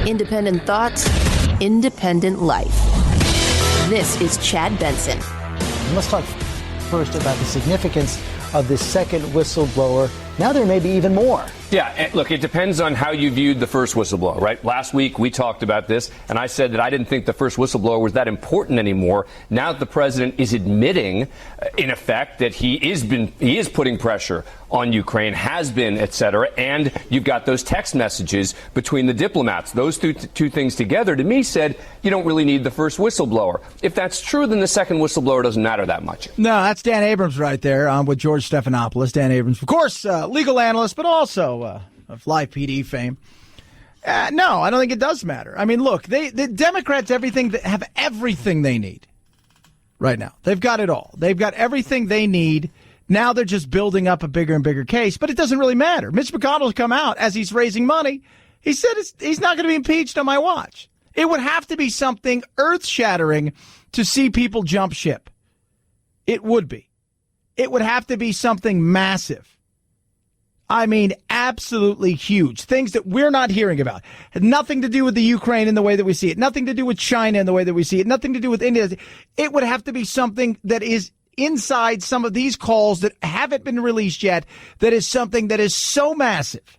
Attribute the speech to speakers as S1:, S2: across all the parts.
S1: Independent thoughts, independent life. This is Chad Benson.
S2: Let's talk first about the significance of this second whistleblower. Now there may be even more.
S3: Yeah, look, it depends on how you viewed the first whistleblower, right? Last week we talked about this, and I said that I didn't think the first whistleblower was that important anymore. Now that the president is admitting, in effect, that he is putting pressure on Ukraine, has been, et cetera, and you've got those text messages between the diplomats. Those two things together, to me, said you don't really need the first whistleblower. If that's true, then the second whistleblower doesn't matter that much.
S4: No, that's Dan Abrams right there with George Stephanopoulos. Dan Abrams, of course, legal analyst, but also of live PD fame. No, I don't think it does matter. I mean, look, the Democrats have everything they need right now. They've got it all. They've got everything they need. Now they're just building up a bigger and bigger case, but it doesn't really matter. Mitch McConnell's come out as he's raising money. He said he's not going to be impeached on my watch. It would have to be something earth-shattering to see people jump ship. It would be. It would have to be something massive. I mean, absolutely huge. Things that we're not hearing about. Had nothing to do with the Ukraine in the way that we see it. Nothing to do with China in the way that we see it. Nothing to do with India. It would have to be something that is inside some of these calls that haven't been released yet. That is something that is so massive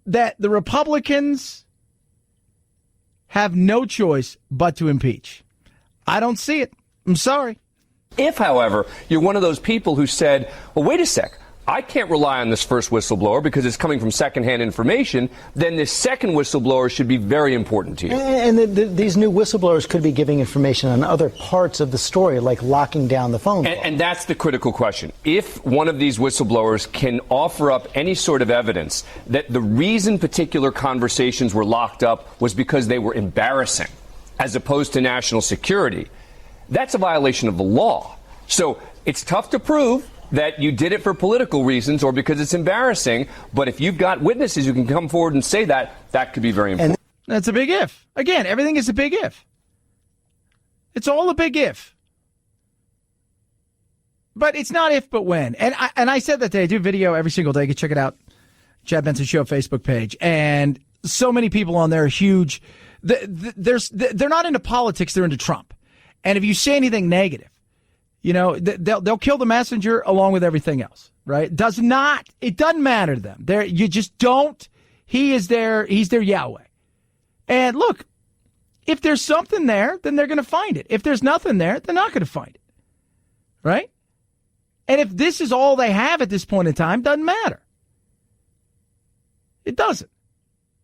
S4: that the Republicans have no choice but to impeach. I don't see it. I'm sorry.
S3: If, however, you're one of those people who said, well, wait a sec, I can't rely on this first whistleblower because it's coming from secondhand information, then this second whistleblower should be very important to you.
S2: And these new whistleblowers could be giving information on other parts of the story, like locking down the phone call.
S3: And that's the critical question. If one of these whistleblowers can offer up any sort of evidence that the reason particular conversations were locked up was because they were embarrassing, as opposed to national security, that's a violation of the law. So it's tough to prove that you did it for political reasons or because it's embarrassing. But if you've got witnesses who can come forward and say that, that could be very important.
S4: And that's a big if. Again, everything is a big if. It's all a big if. But it's not if, but when. And I said that today. I do video every single day. You can check it out. Chad Benson Show Facebook page. And so many people on there are huge. They're not into politics. They're into Trump. And if you say anything negative, you know, they'll kill the messenger along with everything else, right? It doesn't matter to them. You just don't. He's their Yahweh. And look, if there's something there, then they're going to find it. If there's nothing there, they're not going to find it, right? And if this is all they have at this point in time, doesn't matter. It doesn't.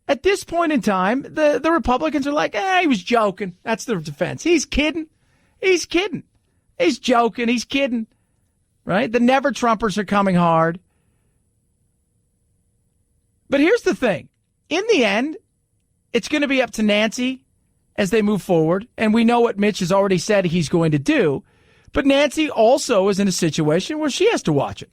S4: At this point in time, the Republicans are like, he was joking. That's their defense. He's kidding. He's kidding. He's joking. He's kidding. Right? The never-Trumpers are coming hard. But here's the thing. In the end, it's going to be up to Nancy as they move forward. And we know what Mitch has already said he's going to do. But Nancy also is in a situation where she has to watch it.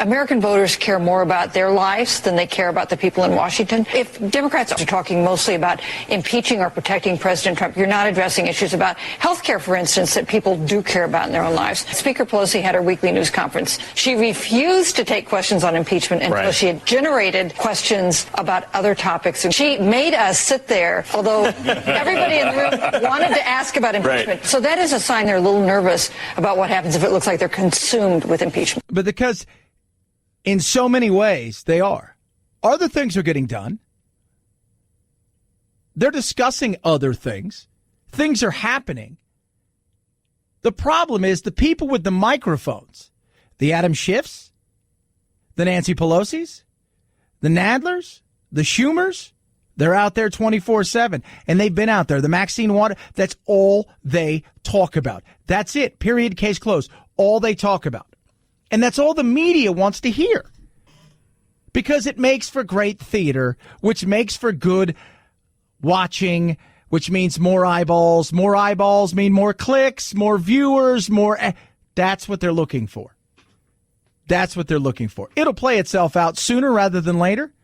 S5: American voters care more about their lives than they care about the people in Washington. If Democrats are talking mostly about impeaching or protecting President Trump, you're not addressing issues about health care, for instance, that people do care about in their own lives. Speaker Pelosi had her weekly news conference. She refused to take questions on impeachment until she had generated questions about other topics. And she made us sit there, although everybody in the room wanted to ask about impeachment. So that is a sign they're a little nervous about what happens if it looks like they're consumed with impeachment.
S4: But because in so many ways, they are. Other things are getting done. They're discussing other things. Things are happening. The problem is the people with the microphones, the Adam Schiffs, the Nancy Pelosi's, the Nadlers, the Schumers, they're out there 24/7, and they've been out there. The Maxine Waters, that's all they talk about. That's it. Period. Case closed. All they talk about. And that's all the media wants to hear. Because it makes for great theater, which makes for good watching, which means more eyeballs. More eyeballs mean more clicks, more viewers, more. That's what they're looking for. That's what they're looking for. It'll play itself out sooner rather than later,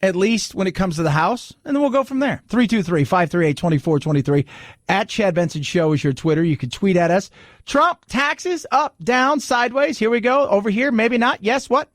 S4: at least when it comes to the House, and then we'll go from there. 323-538-2423. At Chad Benson Show is your Twitter. You can tweet at us. Trump, taxes, up, down, sideways. Here we go. Over here, maybe not. Yes, what?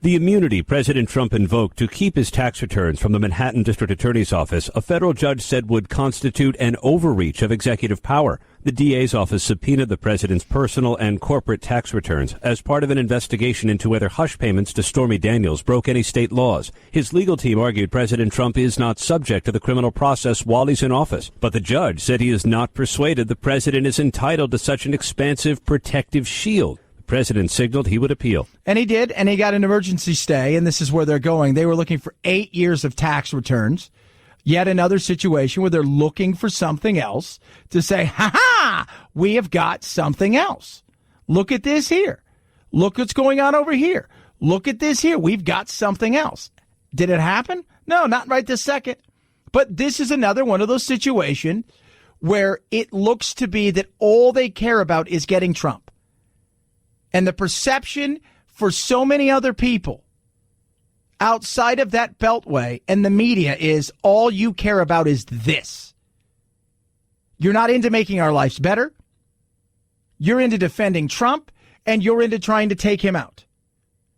S6: The immunity President Trump invoked to keep his tax returns from the Manhattan District Attorney's Office, a federal judge said would constitute an overreach of executive power. The DA's office subpoenaed the president's personal and corporate tax returns as part of an investigation into whether hush payments to Stormy Daniels broke any state laws. His legal team argued President Trump is not subject to the criminal process while he's in office, but the judge said he is not persuaded the president is entitled to such an expansive protective shield. The president signaled he would appeal.
S4: And he did, and he got an emergency stay, and this is where they're going. They were looking for 8 years of tax returns. Yet another situation where they're looking for something else to say, ha-ha, we have got something else. Look at this here. Look what's going on over here. Look at this here. We've got something else. Did it happen? No, not right this second. But this is another one of those situations where it looks to be that all they care about is getting Trump. And the perception for so many other people outside of that beltway and the media is all you care about is this. You're not into making our lives better. You're into defending Trump, and you're into trying to take him out.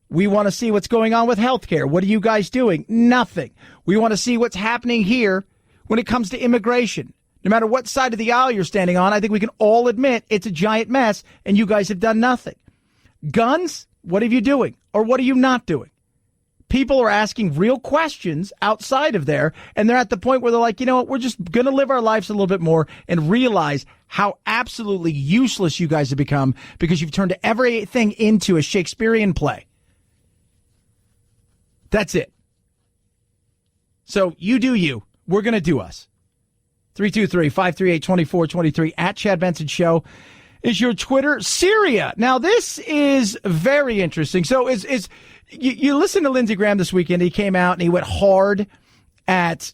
S4: We want to see what's going on with health care. What are you guys doing? Nothing. We want to see what's happening here when it comes to immigration. No matter what side of the aisle you're standing on, I think we can all admit it's a giant mess, and you guys have done nothing. Guns, what are you doing? Or what are you not doing? People are asking real questions outside of there, and they're at the point where they're like, you know what, we're just going to live our lives a little bit more and realize how absolutely useless you guys have become because you've turned everything into a Shakespearean play. That's it. So you do you. We're going to do us. 323-538-2423 at Chad Benson Show is your Twitter. Syria. Now, this is very interesting. So you listened to Lindsey Graham this weekend. He came out and he went hard at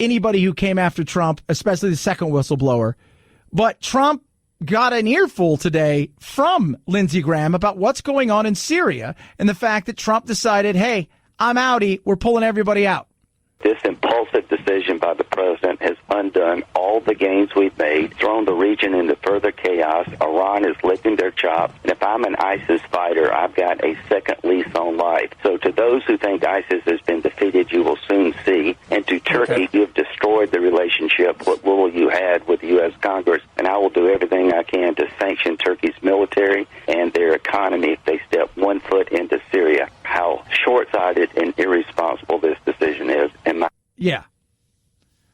S4: anybody who came after Trump, especially the second whistleblower. But Trump got an earful today from Lindsey Graham about what's going on in Syria and the fact that Trump decided, hey, I'm outie. We're pulling everybody out.
S7: This impulsive decision by the president has undone all the gains we've made, thrown the region into further chaos. Iran is licking their chops. And if I'm an ISIS fighter, I've got a second lease on life. So to those who think ISIS has been defeated, you will soon see. And to Turkey, you've destroyed the relationship, what little you had with the U.S. Congress. And I will do everything I can to sanction Turkey's military and their economy if they step 1 foot into Syria. How short-sighted and irresponsible this decision is.
S4: Yeah.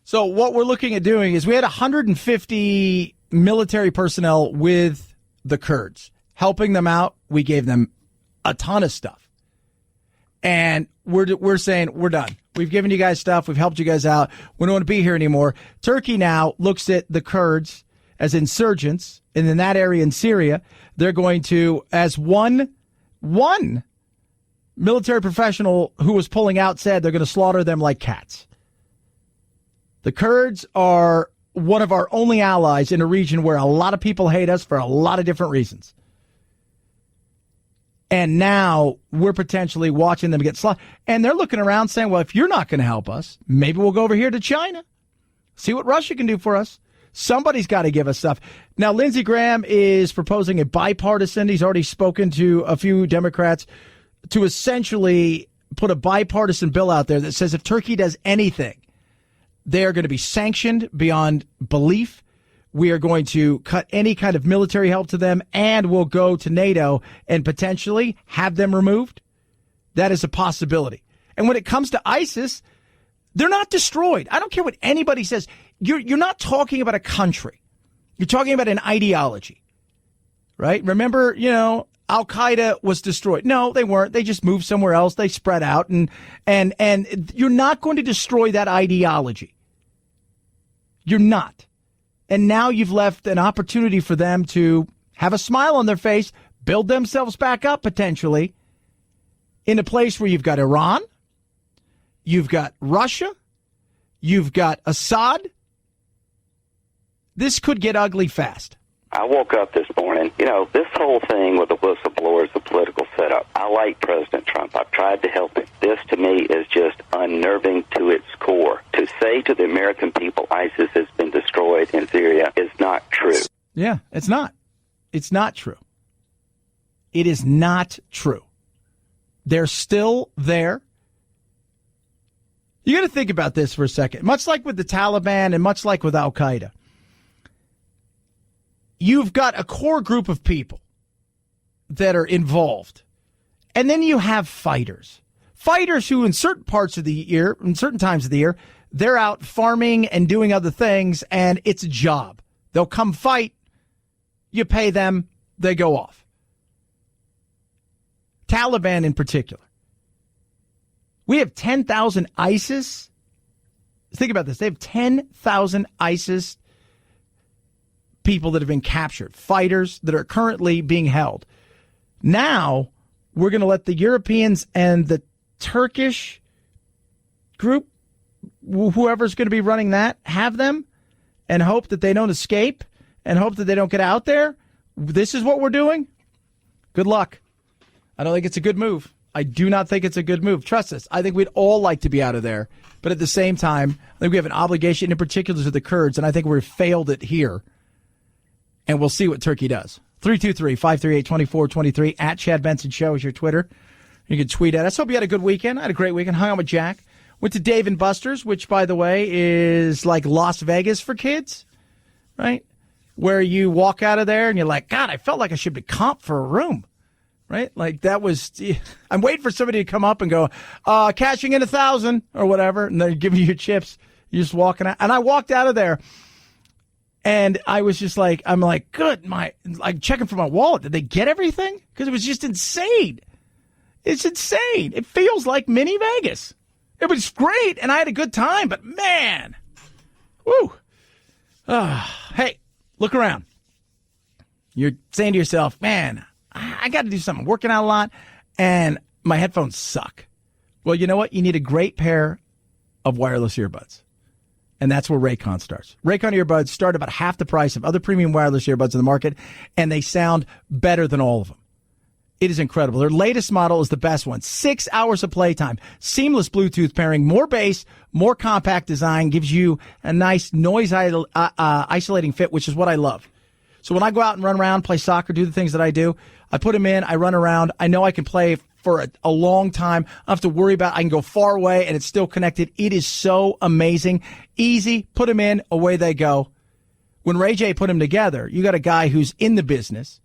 S4: So what we're looking at doing is we had 150 military personnel with the Kurds, helping them out. We gave them a ton of stuff. And we're saying we're done. We've given you guys stuff. We've helped you guys out. We don't want to be here anymore. Turkey now looks at the Kurds as insurgents. And in that area in Syria, they're going to, as one military professional who was pulling out said, they're going to slaughter them like cats. The Kurds are one of our only allies in a region where a lot of people hate us for a lot of different reasons. And now we're potentially watching them get slaughtered. And they're looking around saying, well, if you're not going to help us, maybe we'll go over here to China. See what Russia can do for us. Somebody's got to give us stuff. Now, Lindsey Graham is proposing a bipartisan. He's already spoken to a few Democrats to essentially put a bipartisan bill out there that says if Turkey does anything, they are going to be sanctioned beyond belief. We are going to cut any kind of military help to them, and we'll go to NATO and potentially have them removed. That is a possibility. And when it comes to ISIS, they're not destroyed. I don't care what anybody says. You're not talking about a country. You're talking about an ideology, right? Remember, Al-Qaeda was destroyed. No, they weren't. They just moved somewhere else. They spread out, and you're not going to destroy that ideology. You're not. And now you've left an opportunity for them to have a smile on their face, build themselves back up potentially in a place where you've got Iran, you've got Russia, you've got Assad. This could get ugly fast.
S7: I woke up this morning, this whole thing with the whistleblower is a political setup. I like President Trump. I've tried to help him. This, to me, is just unnerving to its core. To say to the American people ISIS has been destroyed in Syria is not true.
S4: Yeah, it's not. It's not true. It is not true. They're still there. You got to think about this for a second. Much like with the Taliban and much like with Al-Qaeda, you've got a core group of people that are involved. And then you have fighters. Fighters who in certain parts of the year, in certain times of the year, they're out farming and doing other things, and it's a job. They'll come fight, you pay them, they go off. Taliban in particular. We have 10,000 ISIS. Think about this. They have 10,000 ISIS people that have been captured, fighters that are currently being held. Now, we're going to let the Europeans and the Turkish group, whoever's going to be running that, have them and hope that they don't escape and hope that they don't get out there. This is what we're doing. Good luck. I don't think it's a good move. I do not think it's a good move. Trust us. I think we'd all like to be out of there. But at the same time, I think we have an obligation, in particular to the Kurds, and I think we've failed it here. And we'll see what Turkey does. 323-538-2423 at Chad Benson Show is your Twitter. You can tweet at us. Hope you had a good weekend. I had a great weekend. Hung out with Jack. Went to Dave & Buster's, which, by the way, is like Las Vegas for kids, right? Where you walk out of there and you're like, God, I felt like I should be comped for a room. Right? Like that was, I'm waiting for somebody to come up and go, cashing in 1,000 or whatever. And they're giving you your chips. You're just walking out. And I walked out of there and I was just like, I'm like, good. I'm checking for my wallet. Did they get everything? Because it was just insane. It's insane. It feels like mini Vegas. It was great. And I had a good time, but man, woo. Hey, look around. You're saying to yourself, man, I got to do something. I'm working out a lot, and my headphones suck. Well, you know what? You need a great pair of wireless earbuds, and that's where Raycon starts. Raycon earbuds start about half the price of other premium wireless earbuds in the market, and they sound better than all of them. It is incredible. Their latest model is the best one. 6 hours of playtime, seamless Bluetooth pairing, more bass, more compact design, gives you a nice noise isolating fit, which is what I love. So when I go out and run around, play soccer, do the things that I do, I put them in, I run around. I know I can play for a long time. I don't have to worry about it. I can go far away and it's still connected. It is so amazing. Easy. Put them in. Away they go. When Ray J put them together, you got a guy who's in the business,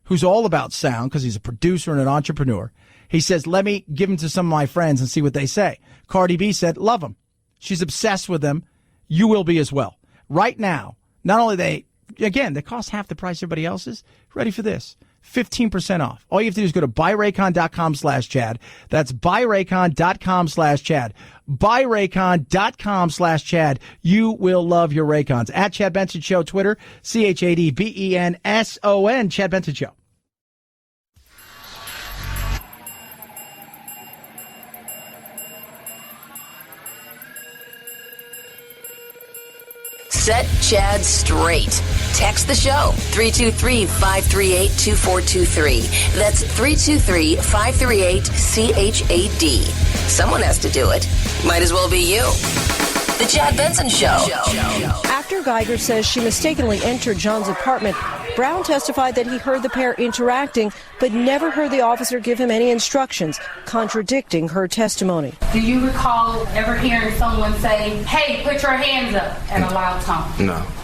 S4: who's all about sound because he's a producer and an entrepreneur. He says, let me give them to some of my friends and see what they say. Cardi B said, love them. She's obsessed with them. You will be as well. Right now, not only they cost half the price everybody else's. Ready for this? 15% off. All you have to do is go to buyraycon.com/Chad. That's buyraycon.com/Chad. Buyraycon.com/Chad. You will love your Raycons. At Chad Benson Show, Twitter, ChadBenson, Chad Benson Show.
S1: Set Chad straight. Text the show, 323-538-2423. That's 323-538-CHAD. Someone has to do it. Might as well be you. The Chad Benson Show.
S8: After Guyger says she mistakenly entered John's apartment, Brown testified that he heard the pair interacting, but never heard the officer give him any instructions, contradicting her testimony.
S9: Do you recall ever hearing someone say, hey, put your hands up, at a loud tone?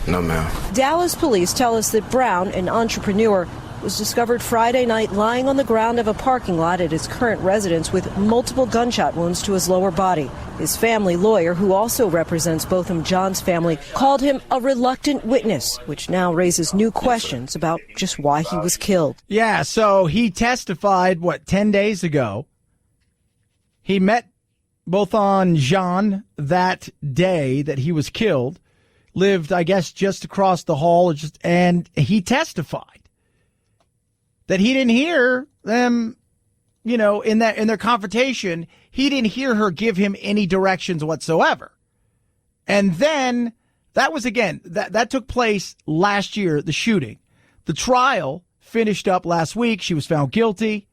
S10: No, ma'am.
S8: Dallas police tell us that Brown, an entrepreneur, was discovered Friday night lying on the ground of a parking lot at his current residence with multiple gunshot wounds to his lower body. His family lawyer, who also represents both of John's family, called him a reluctant witness, which now raises new questions about just why he was killed.
S4: Yeah, so he testified, 10 days ago. He met both on Jean that day that he was killed, lived, I guess, just across the hall, and he testified that he didn't hear them, in their confrontation. He didn't hear her give him any directions whatsoever. And then that was, again, that took place last year, the shooting. The trial finished up last week. She was found guilty.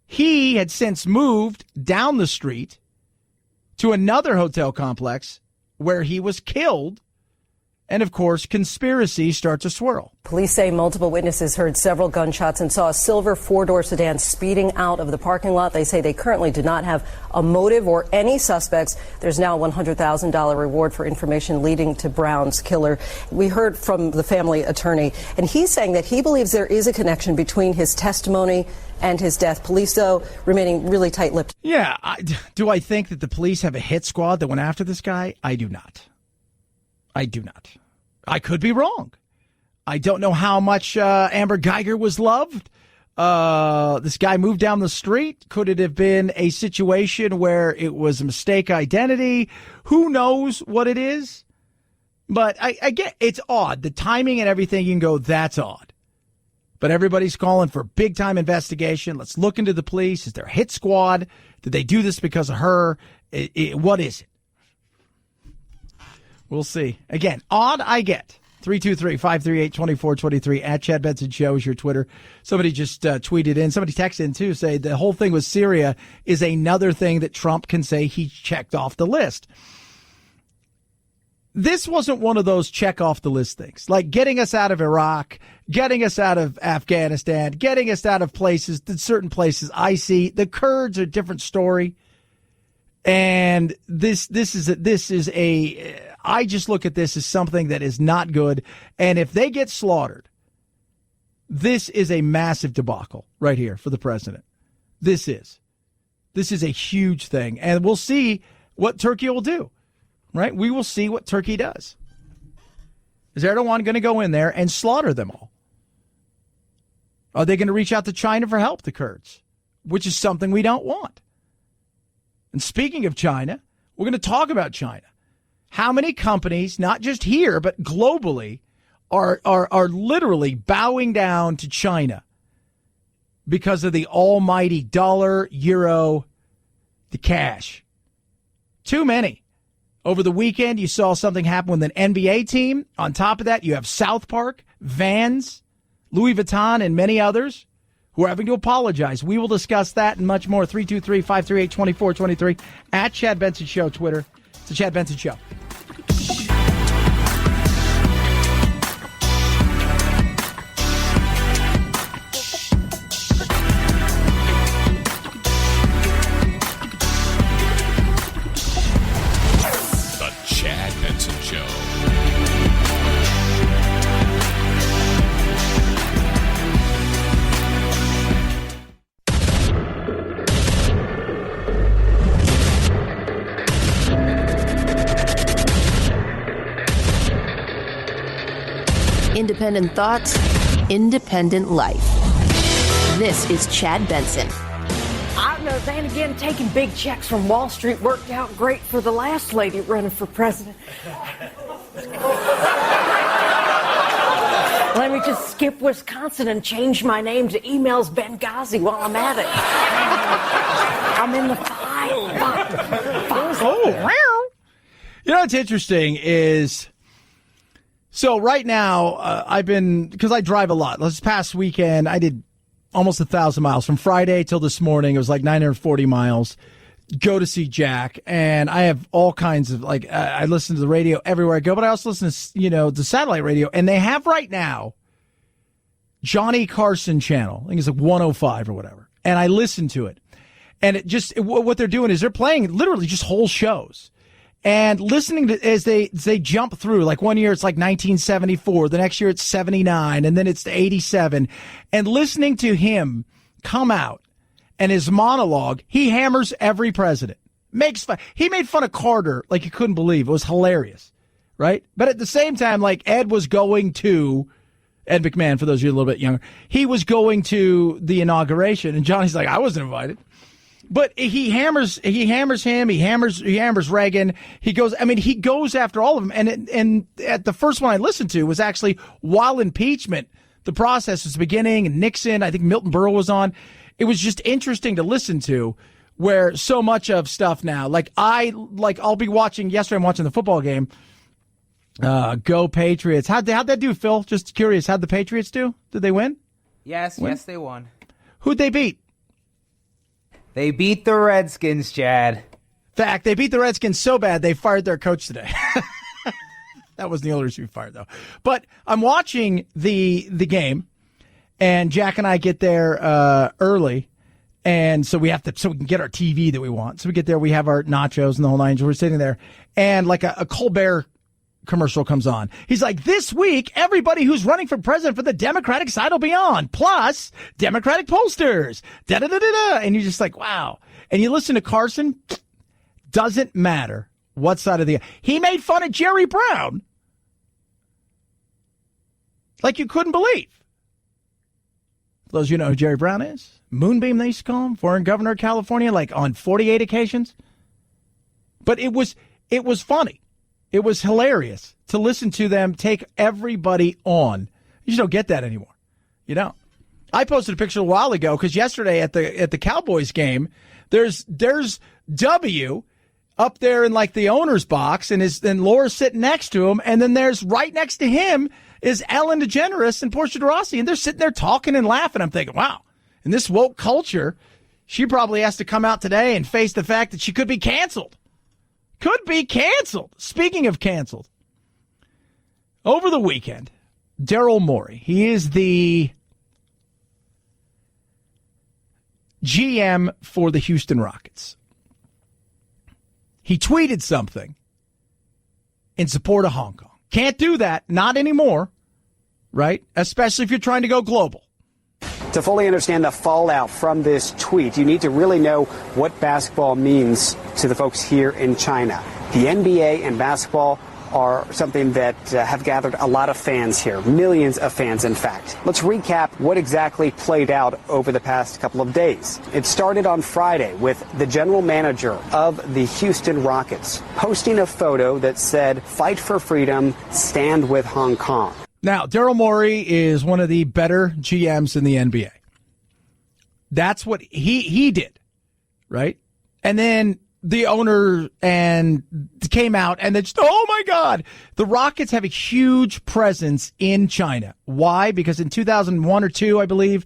S4: He had since moved down the street to another hotel complex where he was killed And, of course, conspiracies start to swirl.
S8: Police say multiple witnesses heard several gunshots and saw a silver four-door sedan speeding out of the parking lot. They say they currently do not have a motive or any suspects. There's now a $100,000 reward for information leading to Brown's killer. We heard from the family attorney, and he's saying that he believes there is a connection between his testimony and his death. Police, though, remaining really tight-lipped.
S4: Yeah. Do I think that the police have a hit squad that went after this guy? I do not. I do not. I could be wrong. I don't know how much Amber Buyger was loved. This guy moved down the street. Could it have been a situation where it was a mistake identity? Who knows what it is? But I get it's odd. The timing and everything, you can go, that's odd. But everybody's calling for big-time investigation. Let's look into the police. Is there a hit squad? Did they do this because of her? What is it? We'll see. Again, odd I get. 323-538-2423 at Chad Benson Show is your Twitter. Somebody just tweeted in. Somebody texted in, too, say the whole thing with Syria is another thing that Trump can say he checked off the list. This wasn't one of those check off the list things, like getting us out of Iraq, getting us out of Afghanistan, getting us out of places, certain places I see. The Kurds are a different story. And this is I just look at this as something that is not good. And if they get slaughtered, this is a massive debacle right here for the president. This is a huge thing. And we'll see what Turkey will do, right? We will see what Turkey does. Is Erdogan going to go in there and slaughter them all? Are they going to reach out to China for help, the Kurds? Which is something we don't want. And speaking of China, we're going to talk about China. How many companies, not just here, but globally, are literally bowing down to China because of the almighty dollar, euro, the cash? Too many. Over the weekend, you saw something happen with an NBA team. On top of that, you have South Park, Vans, Louis Vuitton, and many others who are having to apologize. We will discuss that and much more. 323-538-2423 at Chad Benson Show, Twitter. It's the Chad Benson Show.
S10: The Chad Benson Show.
S1: Independent thoughts, independent life. This is Chad Benson.
S11: I know, then again, taking big checks from Wall Street worked out great for the last lady running for president. Let me just skip Wisconsin and change my name to Emails Benghazi while I'm at it. I'm in the five.
S4: Oh, wow. You know what's interesting is... So right now, because I drive a lot. This past weekend, I did almost 1,000 miles from Friday till this morning. It was like 940 miles. Go to see Jack, and I have all kinds of I listen to the radio everywhere I go, but I also listen to the satellite radio, and they have right now Johnny Carson channel. I think it's like 105 or whatever, and I listen to it, and what they're doing is they're playing literally just whole shows. And listening to as they jump through, like one year it's like 1974, the next year it's 79, and then it's 87. And listening to him come out and his monologue, he hammers every president. Makes fun. He made fun of Carter like you couldn't believe. It was hilarious, right? But at the same time, like Ed McMahon, for those of you a little bit younger, he was going to the inauguration, and Johnny's like, I wasn't invited. But he hammers him. He hammers Reagan. He goes after all of them. And at the first one I listened to was actually while impeachment, the process was beginning, and Nixon, I think Milton Berle was on. It was just interesting to listen to, where so much of stuff now, I'll be watching. Yesterday I'm watching the football game. Go Patriots. How'd that do, Phil? Just curious. How'd the Patriots do? Did they win?
S12: Yes, they won.
S4: Who'd they beat?
S12: They beat the Redskins, Chad.
S4: Fact, they beat the Redskins so bad they fired their coach today. That wasn't the only reason we fired, though. But I'm watching the game, and Jack and I get there early, and so we can get our TV that we want. So we get there, we have our nachos and the whole nine. We're sitting there, and like a Colbert commercial comes on. He's like, this week, everybody who's running for president for the Democratic side will be on, plus Democratic pollsters. Da-da-da-da-da. And you're just like, wow. And you listen to Carson, doesn't matter what side of the... He made fun of Jerry Brown like you couldn't believe. For those of you know who Jerry Brown is, Moonbeam, they used to call him, former governor of California, like on 48 occasions. But it was funny. It was hilarious to listen to them take everybody on. You just don't get that anymore. You don't. I posted a picture a while ago because yesterday at the Cowboys game, there's W up there in like the owner's box, and Laura's sitting next to him, and then there's right next to him is Ellen DeGeneres and Portia de Rossi, and they're sitting there talking and laughing. I'm thinking, wow, in this woke culture, she probably has to come out today and face the fact that she could be canceled. Could be canceled. Speaking of canceled, over the weekend, Daryl Morey, he is the GM for the Houston Rockets. He tweeted something in support of Hong Kong. Can't do that, not anymore, right? Especially if you're trying to go global.
S13: To fully understand the fallout from this tweet, you need to really know what basketball means to the folks here in China. The NBA and basketball are something that have gathered a lot of fans here, millions of fans, in fact. Let's recap what exactly played out over the past couple of days. It started on Friday with the general manager of the Houston Rockets posting a photo that said, "Fight for freedom, stand with Hong Kong."
S4: Now, Daryl Morey is one of the better GMs in the NBA. That's what he did, right? And then the owner came out and then just, oh my God, the Rockets have a huge presence in China. Why? Because in 2001 or 2, I believe,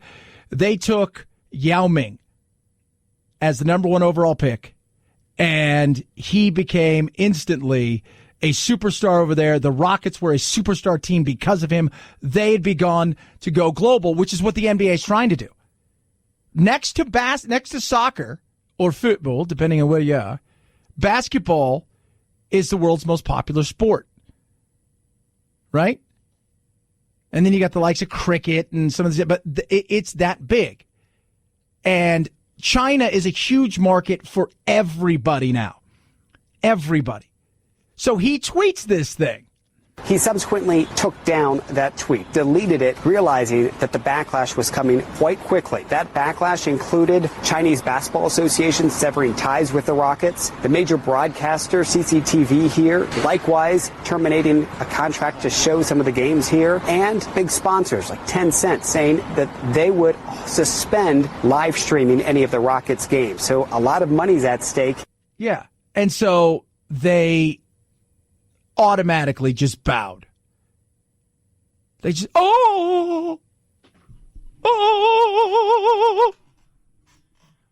S4: they took Yao Ming as the number 1 overall pick, and he became instantly a superstar over there. The Rockets were a superstar team because of him. They had begun to go global, which is what the NBA is trying to do. Next to soccer or football, depending on where you are, basketball is the world's most popular sport, right? And then you got the likes of cricket and some of the, but it's that big. And China is a huge market for everybody now. Everybody. So he tweets this thing.
S13: He subsequently took down that tweet, deleted it, realizing that the backlash was coming quite quickly. That backlash included Chinese Basketball Association severing ties with the Rockets, the major broadcaster CCTV here, likewise terminating a contract to show some of the games here, and big sponsors like Tencent saying that they would suspend live streaming any of the Rockets games. So a lot of money's at stake.
S4: Yeah. And so they automatically just bowed. They just, oh,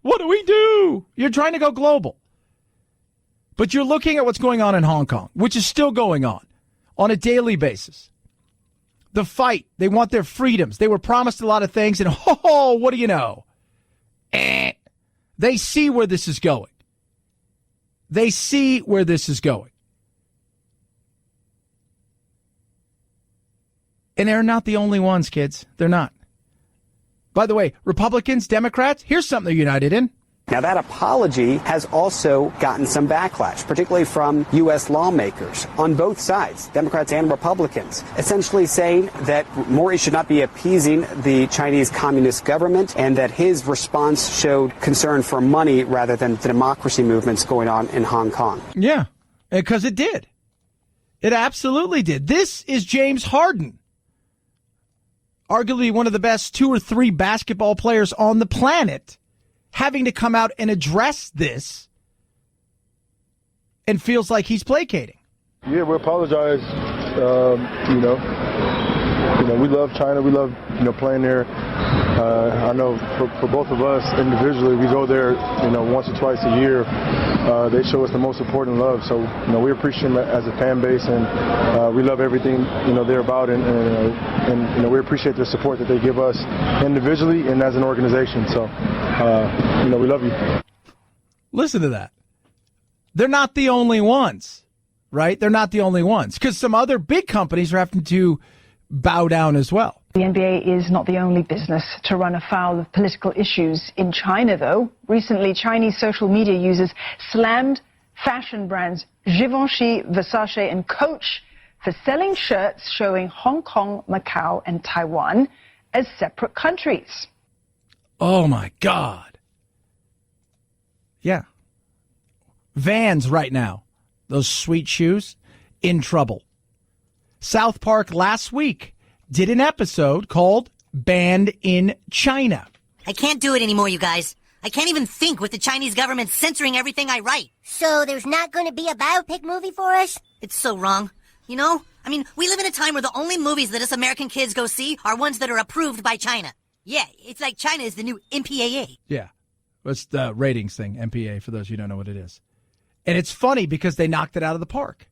S4: what do we do? You're trying to go global. But you're looking at what's going on in Hong Kong, which is still going on a daily basis. The fight, they want their freedoms. They were promised a lot of things, and what do you know? They see where this is going. They see where this is going. And they're not the only ones, kids. They're not. By the way, Republicans, Democrats, here's something they're united in.
S13: Now, that apology has also gotten some backlash, particularly from U.S. lawmakers on both sides, Democrats and Republicans, essentially saying that Morey should not be appeasing the Chinese Communist government and that his response showed concern for money rather than the democracy movements going on in Hong Kong.
S4: Yeah, because it did. It absolutely did. This is James Harden, arguably one of the best 2 or 3 basketball players on the planet, having to come out and address this and feels like he's placating.
S14: Yeah, we apologize. We love China. We love, playing there. I know for both of us individually, we go there, once or twice a year. they show us the most support and love. So, we appreciate them as a fan base, and we love everything, they're about, and we appreciate their support that they give us individually and as an organization. So, we love you.
S4: Listen to that. They're not the only ones, right? They're not the only ones, because some other big companies are having to bow down as well.
S15: The NBA is not the only business to run afoul of political issues in China, though. Recently, Chinese social media users slammed fashion brands Givenchy, Versace, and Coach for selling shirts showing Hong Kong, Macau, and Taiwan as separate countries.
S4: Oh, my God. Yeah. Vans right now, those sweet shoes, in trouble. South Park last week did an episode called Banned in China.
S16: I can't do it anymore, you guys. I can't even think with the Chinese government censoring everything I write.
S17: So there's not going to be a biopic movie for us?
S16: It's so wrong. We live in a time where the only movies that us American kids go see are ones that are approved by China. Yeah, it's like China is the new MPAA.
S4: Yeah. It's the ratings thing, MPA, for those who don't know what it is. And it's funny because they knocked it out of the park.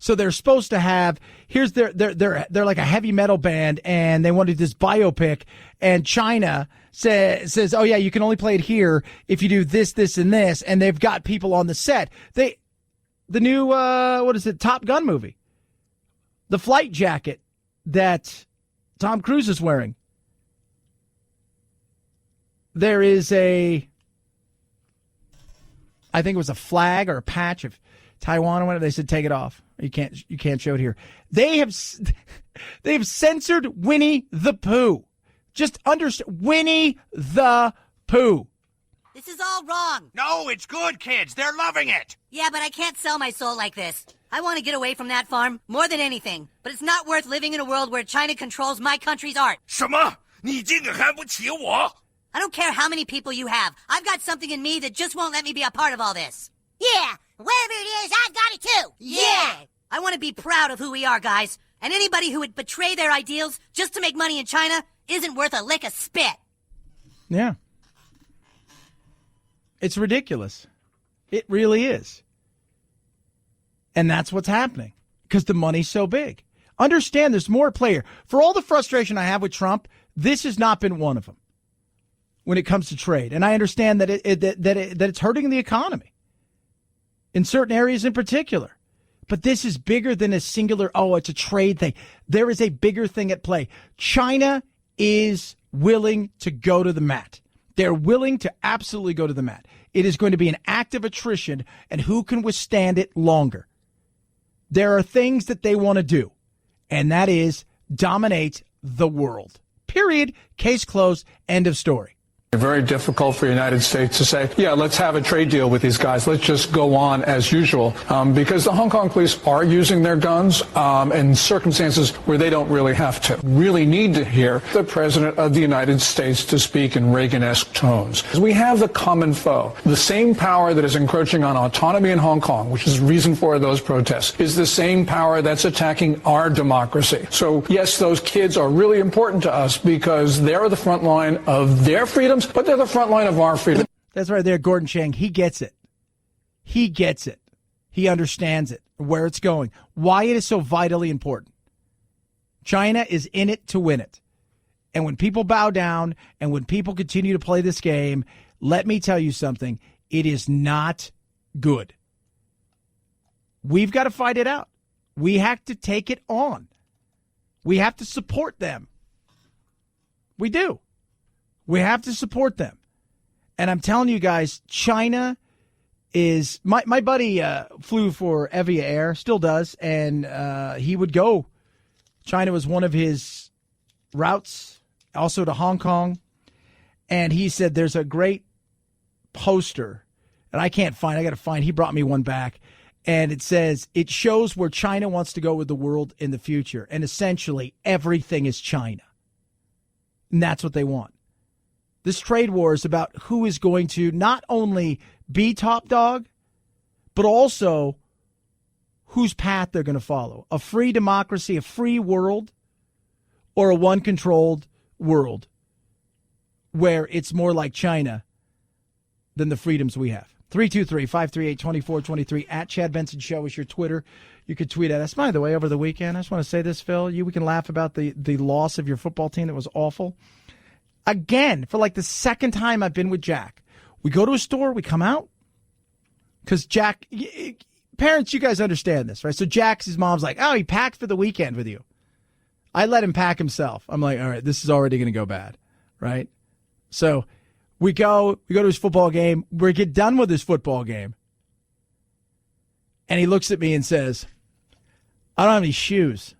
S4: So they're supposed to have, here's they're like a heavy metal band, and they wanted this biopic, and China says, oh yeah, you can only play it here if you do this, this, and this, and they've got people on the set. The new, Top Gun movie. The flight jacket that Tom Cruise is wearing. There is I think it was a flag or a patch of Taiwan or whatever. They said, take it off. You can't show it here. They've censored Winnie the Pooh. Just understand, Winnie the Pooh.
S16: This is all wrong.
S18: No, it's good, kids. They're loving it.
S16: Yeah, but I can't sell my soul like this. I want to get away from that farm more than anything. But it's not worth living in a world where China controls my country's art.
S18: 什么？你这个看不起我？
S16: I don't care how many people you have. I've got something in me that just won't let me be a part of all this.
S17: Yeah, whatever it is, I've got it too.
S16: Yeah! I want to be proud of who we are, guys. And anybody who would betray their ideals just to make money in China isn't worth a lick of spit.
S4: Yeah. It's ridiculous. It really is. And that's what's happening because the money's so big. Understand there's more at play here. For all the frustration I have with Trump, this has not been one of them when it comes to trade. And I understand that it's hurting the economy in certain areas in particular. But this is bigger than a singular, it's a trade thing. There is a bigger thing at play. China is willing to go to the mat. They're willing to absolutely go to the mat. It is going to be an act of attrition, and who can withstand it longer? There are things that they want to do, and that is dominate the world. Period. Case closed. End of story.
S19: Very difficult for the United States to say, yeah, let's have a trade deal with these guys. Let's just go on as usual. Because the Hong Kong police are using their guns in circumstances where they don't really have to. Really need to hear the President of the United States to speak in Reagan-esque tones. We have the common foe. The same power that is encroaching on autonomy in Hong Kong, which is the reason for those protests, is the same power that's attacking our democracy. So, yes, those kids are really important to us because they're the front line of their freedom, but they're the front line of our freedom.
S4: That's right there, Gordon Chang. He gets it. He gets it. He understands it, where it's going, why it is so vitally important. China is in it to win it. And when people bow down and when people continue to play this game, let me tell you something, it is not good. We've got to fight it out. We have to take it on. We have to support them. We do. We have to support them. And I'm telling you guys, China is... My buddy flew for Evia Air, still does, and he would go. China was one of his routes, also to Hong Kong. And he said there's a great poster, and I got to find, he brought me one back. And it says, it shows where China wants to go with the world in the future. And essentially, everything is China. And that's what they want. This trade war is about who is going to not only be top dog, but also whose path they're going to follow. A free democracy, a free world, or a one-controlled world where it's more like China than the freedoms we have. 323-538-2423. At Chad Benson Show is your Twitter. You could tweet at us. By the way, over the weekend, I just want to say this, Phil. We can laugh about the loss of your football team that was awful. Again, for like the second time I've been with Jack. We go to a store, we come out. Because Jack, parents, you guys understand this, right? So his mom's like, oh, he packed for the weekend with you. I let him pack himself. I'm like, all right, this is already going to go bad, right? So we go to his football game. We get done with his football game. And he looks at me and says, I don't have any shoes.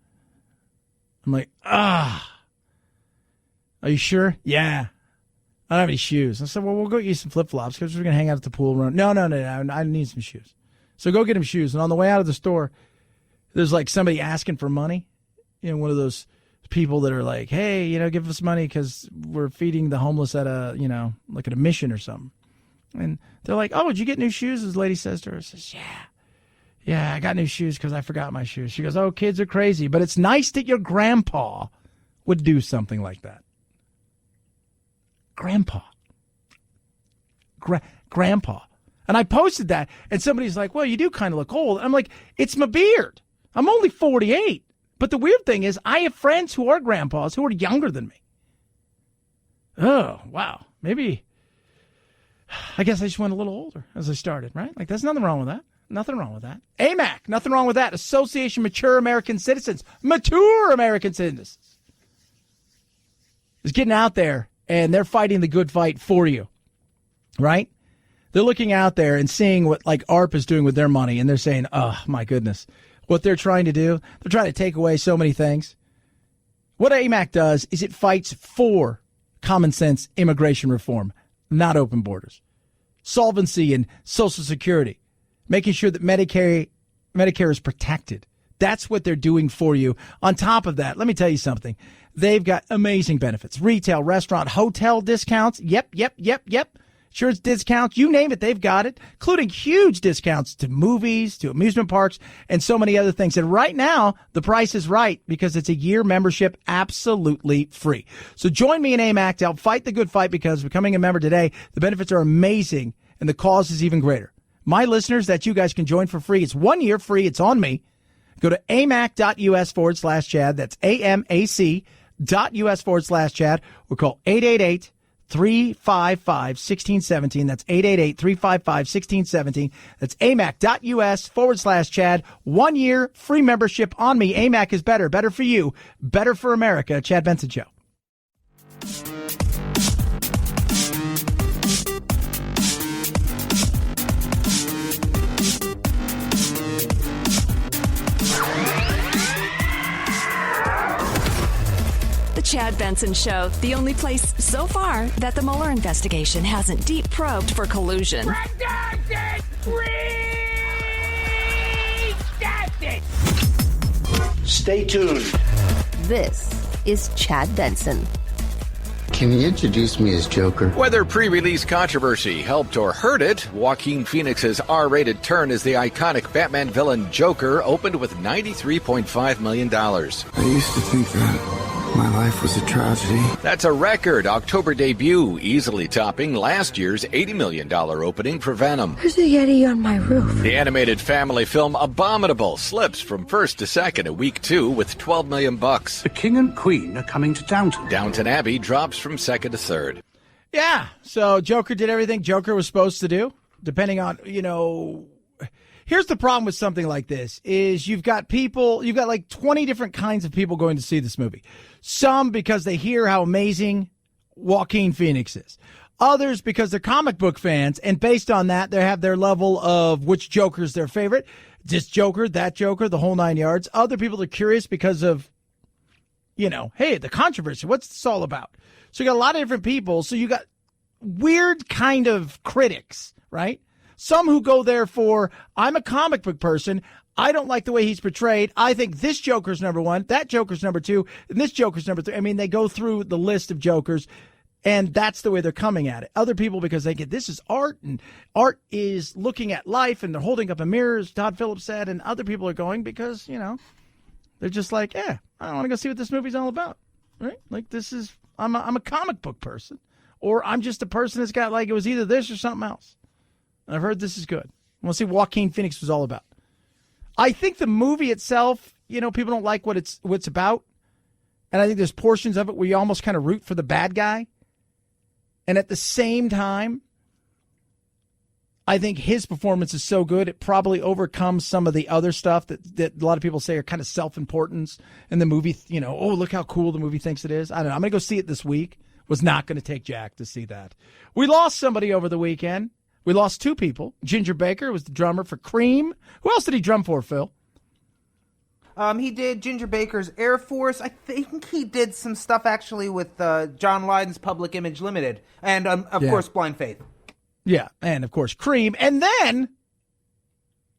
S4: I'm like, are you sure? Yeah. I don't have any shoes. I said, well, we'll go get you some flip-flops because we're going to hang out at the pool. No, I need some shoes. So go get him shoes. And on the way out of the store, there's like somebody asking for money. One of those people that are like, hey, give us money because we're feeding the homeless at a mission or something. And they're like, oh, did you get new shoes? This lady says to her, says, yeah, I got new shoes because I forgot my shoes. She goes, oh, kids are crazy, but it's nice that your grandpa would do something like that. Grandpa. Grandpa. And I posted that, and somebody's like, well, you do kind of look old. I'm like, it's my beard. I'm only 48. But the weird thing is I have friends who are grandpas who are younger than me. Oh, wow. Maybe, I guess I just went a little older as I started, right? Like, there's nothing wrong with that. Nothing wrong with that. AMAC, nothing wrong with that. Association Mature American Citizens. Mature American Citizens. Is getting out there, and they're fighting the good fight for you, right? They're looking out there and seeing what, like, ARP is doing with their money, and they're saying, oh, my goodness. What they're trying to do, they're trying to take away so many things. What AMAC does is it fights for common sense immigration reform, not open borders. Solvency and Social Security, making sure that Medicare is protected. That's what they're doing for you. On top of that, let me tell you something. They've got amazing benefits. Retail, restaurant, hotel discounts. Yep. Insurance discounts, you name it, they've got it, including huge discounts to movies, to amusement parks, and so many other things. And right now, the price is right because it's a year membership absolutely free. So join me in AMAC to help fight the good fight because becoming a member today, the benefits are amazing and the cause is even greater. My listeners, that you guys can join for free. It's 1 year free. It's on me. Go to amac.us/Chad. That's amac.us/Chad or call 888-355-1617. That's 888-355-1617. That's amac.us/Chad. 1 year free membership on me. AMAC is better. Better for you. Better for America. Chad Benson Show.
S20: The Chad Benson Show, the only place so far that the Mueller investigation hasn't deep probed for collusion.
S18: Redacted! Redacted!
S1: Stay tuned. This is Chad Benson.
S21: Can you introduce me as Joker?
S22: Whether pre-release controversy helped or hurt it, Joaquin Phoenix's R-rated turn as the iconic Batman villain Joker opened with $93.5 million.
S21: I used to think that my life was a tragedy.
S22: That's a record October debut, easily topping last year's $80 million opening for Venom.
S23: There's a Yeti on my roof.
S22: The animated family film Abominable slips from first to second at week 2 with $12 million.
S24: The King and Queen are coming to Downton.
S22: Downton Abbey drops from second to third.
S4: Yeah, so Joker did everything Joker was supposed to do, depending on, Here's the problem with something like this is you've got like 20 different kinds of people going to see this movie. Some because they hear how amazing Joaquin Phoenix is. Others because they're comic book fans, and based on that, they have their level of which Joker's their favorite. This Joker, that Joker, the whole 9 yards. Other people are curious because of, hey, the controversy. What's this all about? So you got a lot of different people. So you got weird kind of critics, right? Some who go there for, I'm a comic book person. I don't like the way he's portrayed. I think this Joker's number 1, that Joker's number 2, and this Joker's number 3. I mean, they go through the list of Jokers, and that's the way they're coming at it. Other people, because they get, this is art, and art is looking at life, and they're holding up a mirror, as Todd Phillips said, and other people are going because, they're just like, I want to go see what this movie's all about, right? Like, I'm a comic book person, or I'm just a person that's got, like, it was either this or something else. I've heard this is good. We'll see what Joaquin Phoenix was all about. I think the movie itself, people don't like what it's about. And I think there's portions of it where you almost kind of root for the bad guy. And at the same time, I think his performance is so good, it probably overcomes some of the other stuff that a lot of people say are kind of self-importance in the movie. Oh, look how cool the movie thinks it is. I don't know. I'm going to go see it this week. Was not going to take Jack to see that. We lost somebody over the weekend. We lost two people. Ginger Baker was the drummer for Cream. Who else did he drum for, Phil?
S12: He did Ginger Baker's Air Force. I think he did some stuff actually with John Lydon's Public Image Limited. And, of course, Blind Faith.
S4: Yeah, and of course, Cream. And then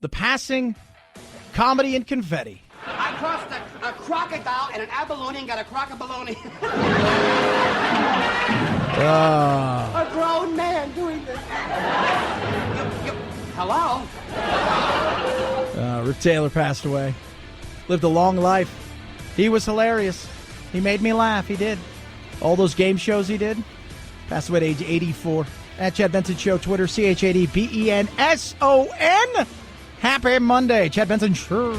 S4: the passing comedy and confetti.
S2: I crossed a crocodile and an abalone and got a crock-a-baloney. A grown man doing this. Hello?
S4: Rick Taylor passed away. Lived a long life. He was hilarious. He made me laugh. He did. All those game shows he did. Passed away at age 84. At Chad Benson Show, Twitter, ChadBenson. Happy Monday, Chad Benson Show.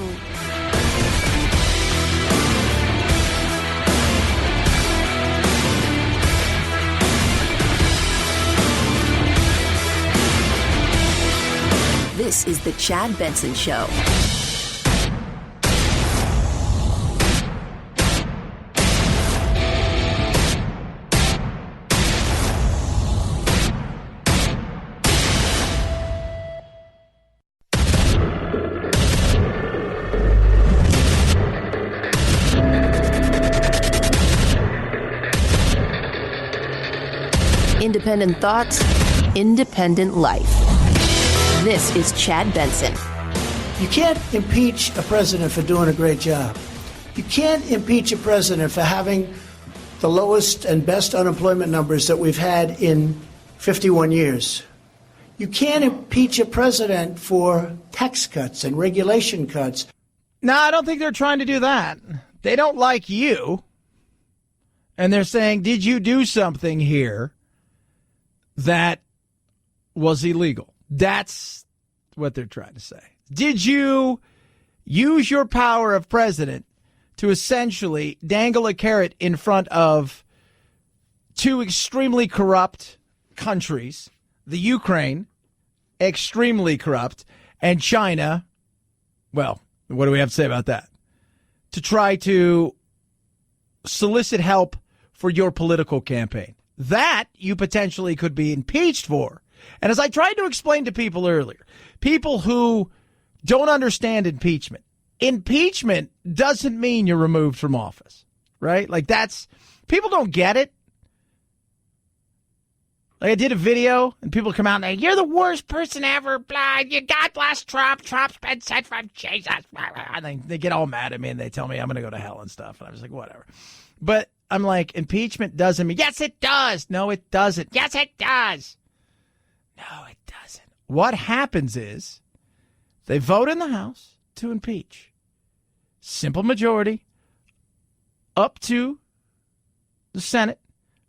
S1: This is the Chad Benson Show. Independent thoughts, independent life. This is Chad Benson.
S3: You can't impeach a president for doing a great job. You can't impeach a president for having the lowest and best unemployment numbers that we've had in 51 years. You can't impeach a president for tax cuts and regulation cuts.
S4: No, I don't think they're trying to do that. They don't like you. And they're saying, did you do something here that was illegal? That's what they're trying to say. Did you use your power of president to essentially dangle a carrot in front of two extremely corrupt countries, the Ukraine, extremely corrupt, and China, well, what do we have to say about that? To try to solicit help for your political campaign. That you potentially could be impeached for. And as I tried to explain to people earlier, people who don't understand impeachment doesn't mean you're removed from office, right? Like people don't get it. Like I did a video and people come out and say, you're the worst person ever, blah, you God bless Trump, Trump's been sent from Jesus. And they get all mad at me and they tell me I'm going to go to hell and stuff. And I'm just like, whatever. But I'm like, impeachment doesn't mean, yes, it does. No, it doesn't. Yes, it does. No, it doesn't. What happens is they vote in the House to impeach. Simple majority up to the Senate,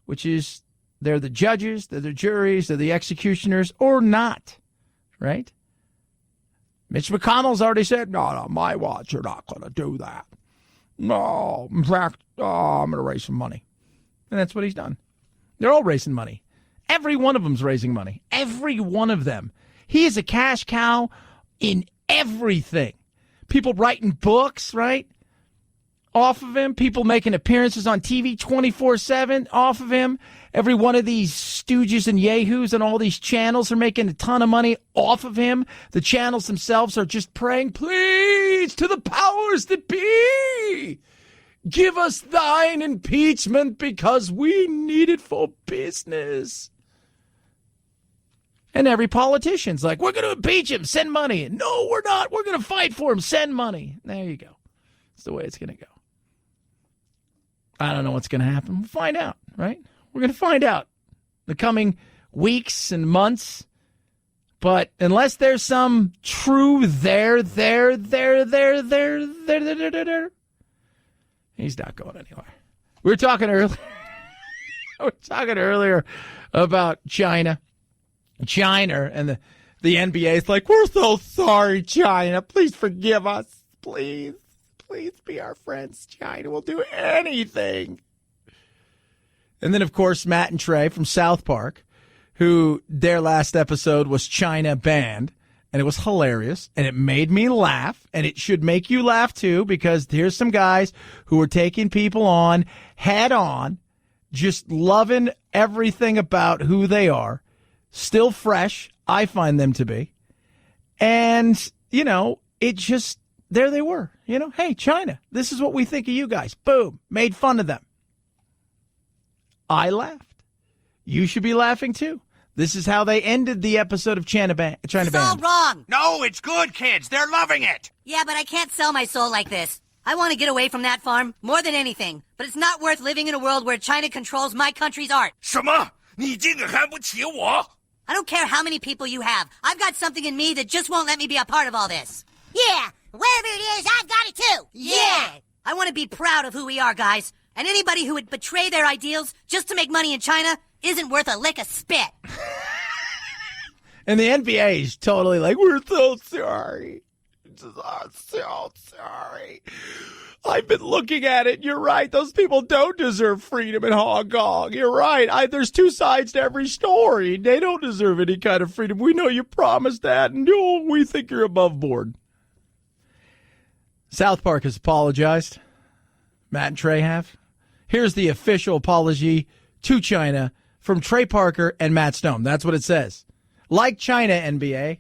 S4: which is they're the judges, they're the juries, they're the executioners, or not, right? Mitch McConnell's already said, no, my watch, you're not going to do that. No, in fact, I'm going to raise some money. And that's what he's done. They're all raising money. Every one of them's raising money. Every one of them. He is a cash cow in everything. People writing books, right? Off of him. People making appearances on TV 24/7 off of him. Every one of these stooges and yahoos and all these channels are making a ton of money off of him. The channels themselves are just praying, please, to the powers that be. Give us thine impeachment because we need it for business. And every politician's like, we're going to impeach him, send money. No, we're not. We're going to fight for him, send money. There you go. That's the way it's going to go. I don't know what's going to happen. We'll find out, right? We're going to find out the coming weeks and months. But unless there's some true there, he's not going anywhere. We were talking earlier about China and The NBA is like, we're so sorry, China. Please forgive us. Please be our friends. China will do anything. And then, of course, Matt and Trey from South Park, who their last episode was China banned. And it was hilarious, and it made me laugh, and it should make you laugh too, because here's some guys who are taking people on head on, just loving everything about who they are, still fresh, I find them to be. And, it just, there they were, hey, China, this is what we think of you guys. Boom, made fun of them. I laughed. You should be laughing too. This is how they ended the episode of China Band.
S16: It's all wrong.
S18: No, it's good, kids. They're loving it.
S16: Yeah, but I can't sell my soul like this. I want to get away from that farm more than anything. But it's not worth living in a world where China controls my country's art.
S18: 什么？你这个看不起我？
S16: I don't care how many people you have. I've got something in me that just won't let me be a part of all this.
S17: Yeah, whatever it is, I've got it too.
S16: Yeah. I want to be proud of who we are, guys. And anybody who would betray their ideals just to make money in China isn't worth a lick of spit.
S4: And the NBA is totally like, we're so sorry. So sorry. I've been looking at it. You're right. Those people don't deserve freedom in Hong Kong. You're right. There's two sides to every story. They don't deserve any kind of freedom. We know you promised that, and we think you're above board. South Park has apologized. Matt and Trey have. Here's the official apology to China from Trey Parker and Matt Stone. That's what it says. Like China, NBA.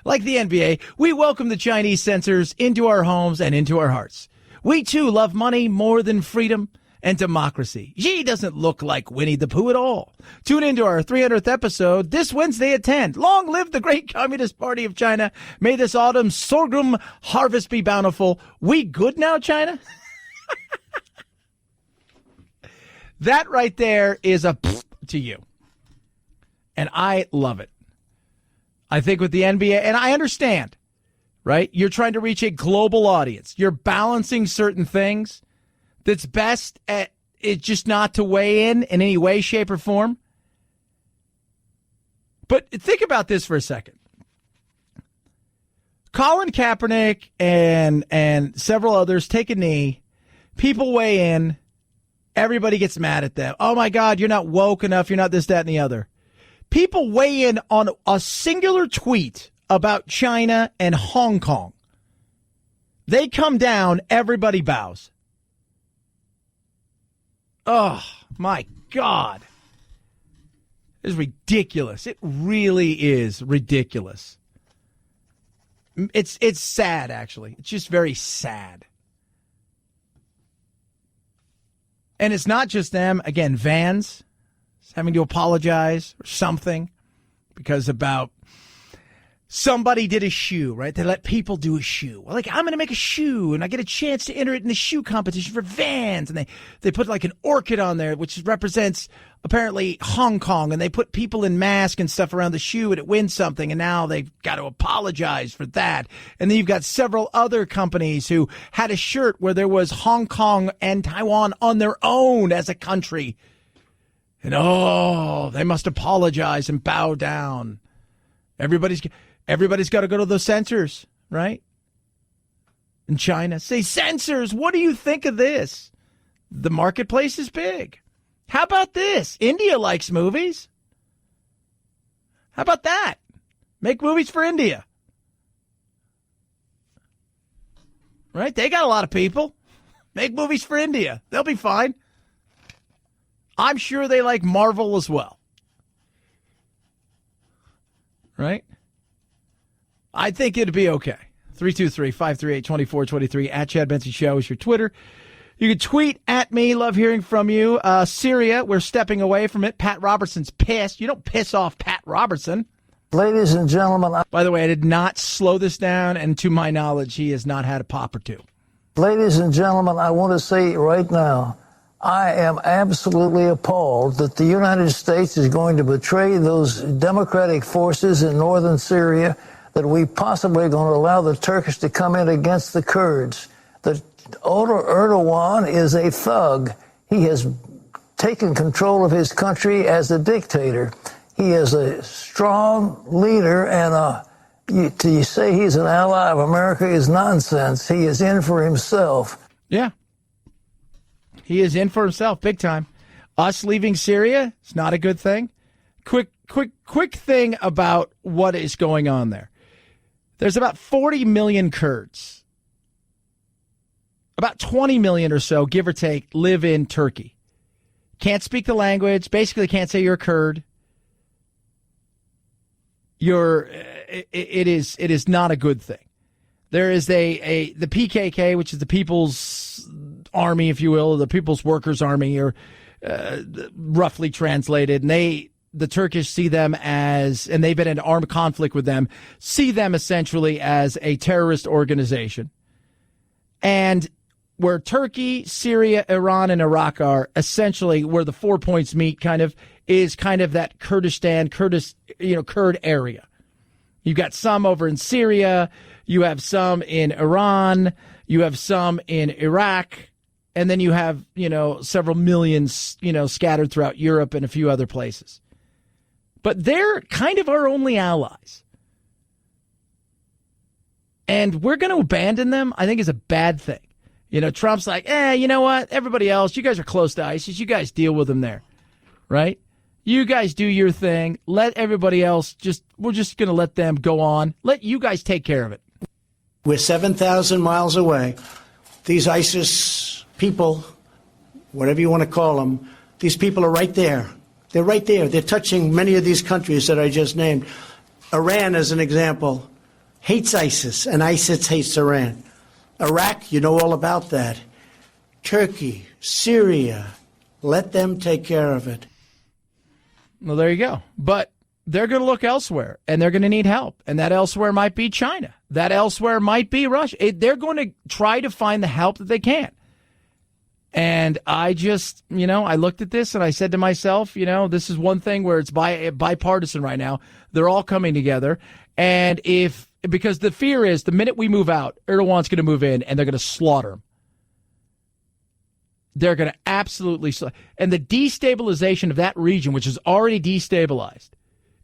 S4: Like the NBA, we welcome the Chinese censors into our homes and into our hearts. We, too, love money more than freedom and democracy. Xi doesn't look like Winnie the Pooh at all. Tune into our 300th episode this Wednesday at 10. Long live the great Communist Party of China. May this autumn's sorghum harvest be bountiful. We good now, China? That right there is a to you. And I love it. I think with the NBA, and I understand, right? You're trying to reach a global audience. You're balancing certain things. That's best at it just not to weigh in any way, shape, or form. But think about this for a second. Colin Kaepernick and several others take a knee. People weigh in. Everybody gets mad at them. Oh, my God, you're not woke enough. You're not this, that, and the other. People weigh in on a singular tweet about China and Hong Kong. They come down, everybody bows. Oh, my God. It's ridiculous. It really is ridiculous. It's sad, actually. It's just very sad. And it's not just them. Again, Vans having to apologize or something because about somebody did a shoe, right? They let people do a shoe. Like, I'm going to make a shoe, and I get a chance to enter it in the shoe competition for Vans. And they put like an orchid on there, which represents apparently Hong Kong. And they put people in masks and stuff around the shoe, and it wins something. And now they've got to apologize for that. And then you've got several other companies who had a shirt where there was Hong Kong and Taiwan on their own as a country. And, they must apologize and bow down. Everybody's got to go to those censors, right? In China. Say, censors, what do you think of this? The marketplace is big. How about this? India likes movies. How about that? Make movies for India. Right? They got a lot of people. Make movies for India. They'll be fine. I'm sure they like Marvel as well. Right? I think it'd be okay. 323-538-2423 at Chad Benson Show is your Twitter. You can tweet at me. Love hearing from you. Syria, we're stepping away from it. Pat Robertson's pissed. You don't piss off Pat Robertson.
S5: Ladies and gentlemen.
S4: By the way, I did not slow this down, and to my knowledge, he has not had a pop or two.
S5: Ladies and gentlemen, I want to say right now, I am absolutely appalled that the United States is going to betray those democratic forces in northern Syria, that we possibly are going to allow the Turkish to come in against the Kurds. That Erdogan is a thug. He has taken control of his country as a dictator. He is a strong leader, and to say he's an ally of America is nonsense. He is in for himself.
S4: Yeah. He is in for himself, big time. Us leaving Syria, it's not a good thing. Quick thing about what is going on there. There's about 40 million Kurds. About 20 million or so, give or take, live in Turkey. Can't speak the language, basically can't say you're a Kurd. It is not a good thing. There is the PKK, which is the People's Army, if you will, the People's Workers' Army, or roughly translated, and the Turkish see them as, and they've been in armed conflict with them, see them essentially as a terrorist organization. And where Turkey, Syria, Iran, and Iraq are, essentially where the 4 points meet, is that Kurd area. You've got some over in Syria, you have some in Iran, you have some in Iraq, and then you have, several millions, scattered throughout Europe and a few other places. But they're kind of our only allies. And we're going to abandon them, I think, is a bad thing. Trump's like, you know what? Everybody else, you guys are close to ISIS. You guys deal with them there, right? You guys do your thing. Let everybody else we're just going to let them go on. Let you guys take care of it.
S3: We're 7,000 miles away. These ISIS people, whatever you want to call them, these people are right there. They're right there. They're touching many of these countries that I just named. Iran, as an example, hates ISIS, and ISIS hates Iran. Iraq, you know all about that. Turkey, Syria, let them take care of it.
S4: Well, there you go. But they're going to look elsewhere, and they're going to need help. And that elsewhere might be China. That elsewhere might be Russia. They're going to try to find the help that they can. And I just, I looked at this and I said to myself, this is one thing where it's bipartisan right now. They're all coming together. And because the fear is the minute we move out, Erdogan's going to move in and they're going to slaughter him. They're going to absolutely slaughter. And the destabilization of that region, which is already destabilized,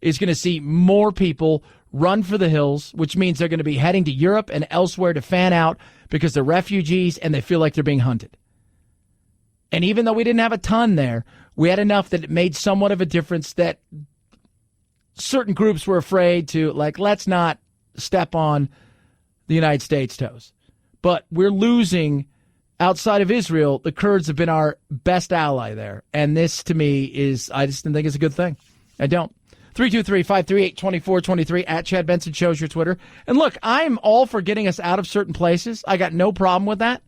S4: is going to see more people run for the hills, which means they're going to be heading to Europe and elsewhere to fan out because they're refugees and they feel like they're being hunted. And even though we didn't have a ton there, we had enough that it made somewhat of a difference that certain groups were afraid to, let's not step on the United States' toes. But we're losing, outside of Israel, the Kurds have been our best ally there. And this, to me, I just didn't think it's a good thing. I don't. 323-538-2423 at Chad Benson Show's your Twitter. And look, I'm all for getting us out of certain places. I got no problem with that.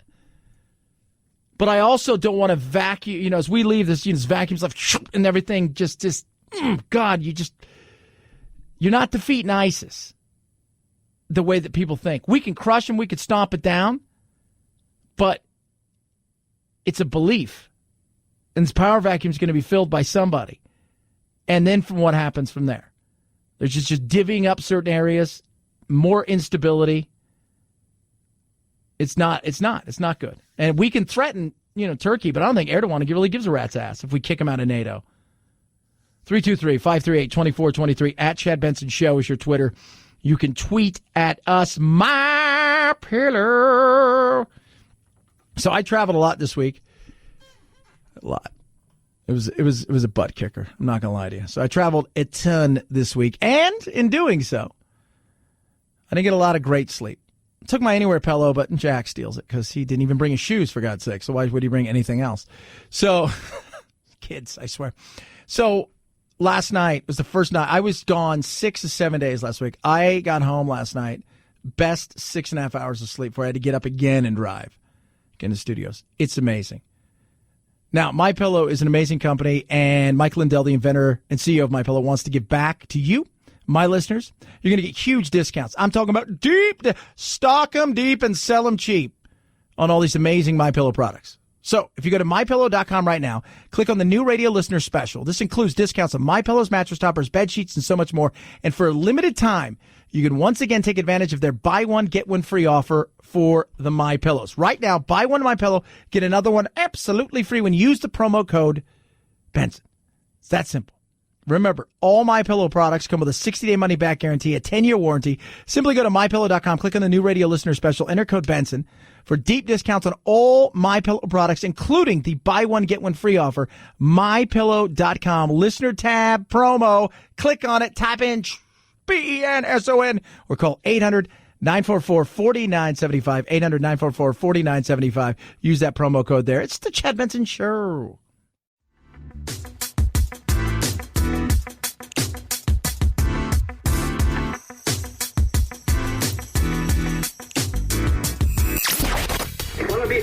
S4: But I also don't want to vacuum, as we leave this vacuum's left and everything God, you're not defeating ISIS the way that people think. We can crush them, we could stomp it down, but it's a belief. And this power vacuum is going to be filled by somebody. And then from what happens from there. There's just divvying up certain areas, more instability. It's not good. And we can threaten, Turkey, but I don't think Erdogan really gives a rat's ass if we kick him out of NATO. 323-538-2423 at Chad Benson Show is your Twitter. You can tweet at us, my pillow. So I traveled a lot this week. A lot. It was a butt kicker. I'm not going to lie to you. So I traveled a ton this week. And in doing so, I didn't get a lot of great sleep. Took my anywhere pillow, but Jack steals it because he didn't even bring his shoes, for God's sake. So why would he bring anything else? So, kids, I swear. So last night was the first night. I was gone 6 to 7 days last week. I got home last night, best 6.5 hours of sleep before I had to get up again and drive. Get in the studios. It's amazing. Now, MyPillow is an amazing company, and Mike Lindell, the inventor and CEO of MyPillow, wants to give back to you, my listeners. You're going to get huge discounts. I'm talking about deep, stock them deep and sell them cheap on all these amazing MyPillow products. So if you go to MyPillow.com right now, click on the new radio listener special. This includes discounts on MyPillow's mattress toppers, bed sheets, and so much more. And for a limited time, you can once again take advantage of their buy one, get one free offer for the MyPillows. Right now, buy one MyPillow, get another one absolutely free when you use the promo code Benson. It's that simple. Remember, all MyPillow products come with a 60-day money-back guarantee, a 10-year warranty. Simply go to MyPillow.com, click on the new radio listener special, enter code Benson for deep discounts on all MyPillow products, including the buy one, get one free offer. MyPillow.com, listener tab, promo. Click on it, type in BENSON, or call 800-944-4975, 800-944-4975. Use that promo code there. It's the Chad Benson Show.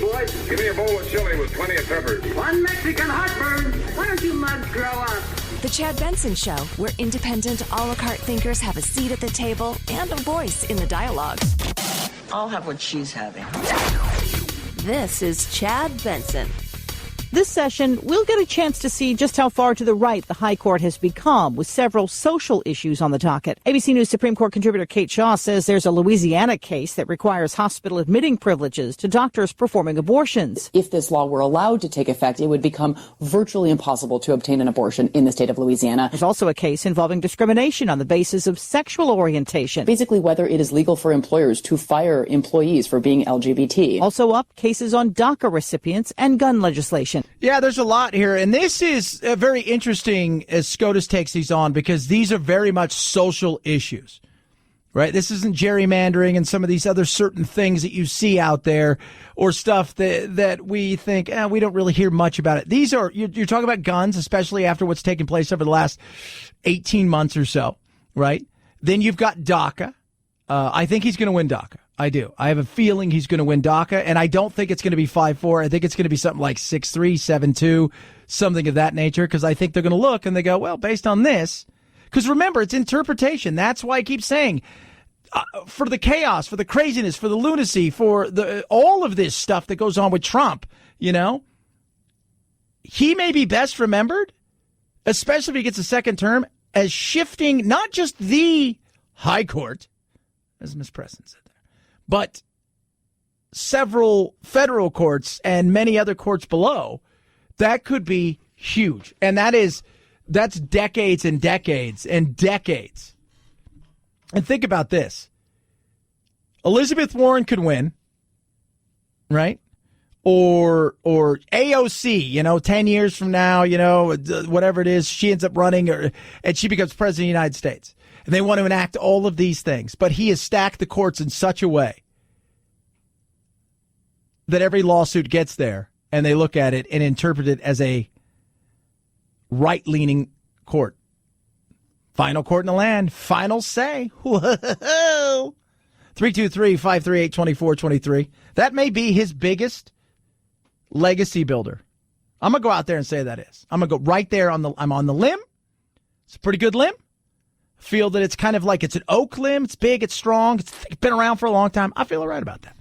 S6: Boys, give me a bowl of chili with plenty of peppers.
S11: One Mexican heartburn. Why don't you mugs grow up?
S20: The Chad Benson Show, where independent, a la carte thinkers have a seat at the table and a voice in the dialogue.
S7: I'll have what she's having.
S1: This is Chad Benson.
S9: This session, we'll get a chance to see just how far to the right the High Court has become, with several social issues on the docket. ABC News Supreme Court contributor Kate Shaw says there's a Louisiana case that requires hospital admitting privileges to doctors performing abortions.
S23: If this law were allowed to take effect, it would become virtually impossible to obtain an abortion in the state of Louisiana.
S9: There's also a case involving discrimination on the basis of sexual orientation.
S23: Basically, whether it is legal for employers to fire employees for being LGBT.
S9: Also up, cases on DACA recipients and gun legislation.
S4: Yeah, there's a lot here, and this is very interesting as SCOTUS takes these on, because these are very much social issues, right? This isn't gerrymandering and some of these other certain things that you see out there, or stuff that we think, we don't really hear much about it. These are, you're talking about guns, especially after what's taken place over the last 18 months or so, right? Then you've got DACA. I think he's going to win DACA. I do. I have a feeling he's going to win DACA, and I don't think it's going to be 5-4. I think it's going to be something like 6-3, 7-2, something of that nature, because I think they're going to look and they go, well, based on this, because remember, it's interpretation. That's why I keep saying, for the chaos, for the craziness, for the lunacy, for all of this stuff that goes on with Trump, you know, he may be best remembered, especially if he gets a second term, as shifting not just the High Court, as Ms. Preston said, but several federal courts and many other courts below. That could be huge. And that's decades and decades and decades. And think about this. Elizabeth Warren could win, right? Or AOC, 10 years from now, whatever it is, she ends up running and she becomes president of the United States. And they want to enact all of these things. But he has stacked the courts in such a way that every lawsuit gets there and they look at it and interpret it as a right-leaning court. Final court in the land. Final say. Whoa. 323-538-2423. That may be his biggest legacy builder. I'm going to go out there and say that is. I'm going to go right there I'm on the limb. It's a pretty good limb. Feel that it's kind of like it's an oak limb. It's big, it's strong, it's been around for a long time. I feel all right about that.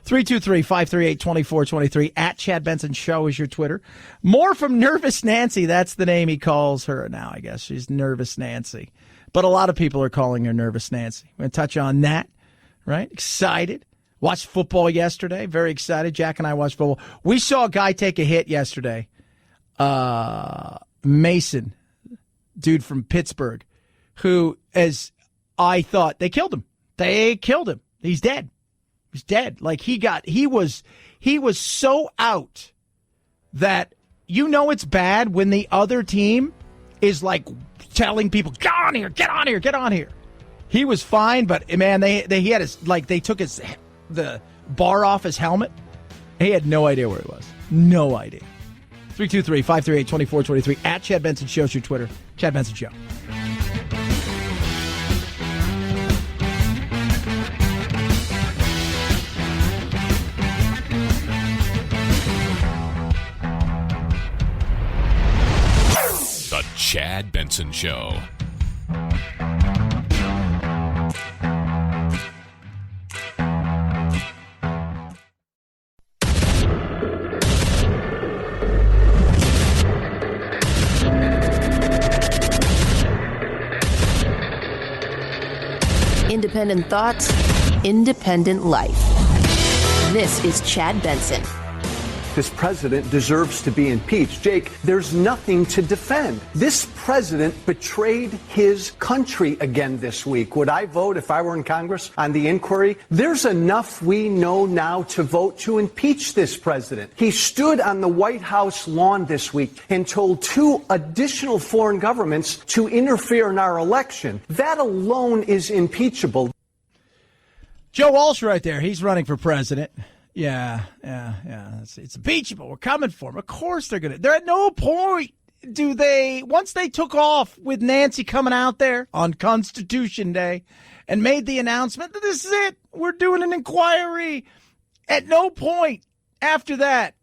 S4: 323-538-2423. At Chad Benson Show is your Twitter. More from Nervous Nancy. That's the name he calls her now, I guess. She's Nervous Nancy. But a lot of people are calling her Nervous Nancy. We're going to touch on that, right? Excited. Watched football yesterday. Very excited. Jack and I watched football. We saw a guy take a hit yesterday. Mason, dude from Pittsburgh, who, as I thought, they killed him. They killed him. He's dead. He's dead. Like he was so out that it's bad when the other team is like telling people, get on here, get on here, get on here. He was fine, but man, they had they took the bar off his helmet. He had no idea where he was. No idea. 323-538-2423. At Chad Benson Show is your Twitter. Chad Benson Show.
S10: The Chad Benson Show.
S1: Independent thoughts, independent life. This is Chad Benson.
S8: This president deserves to be impeached. Jake, there's nothing to defend. This president betrayed his country again this week. Would I vote if I were in Congress on the inquiry? There's enough we know now to vote to impeach this president. He stood on the White House lawn this week and told 2 additional foreign governments to interfere in our election. That alone is impeachable.
S4: Joe Walsh right there. He's running for president. Yeah. It's impeachable. We're coming for him. Of course they're going to. They're at no point do they, once they took off with Nancy coming out there on Constitution Day and made the announcement that this is it, we're doing an inquiry. At no point after that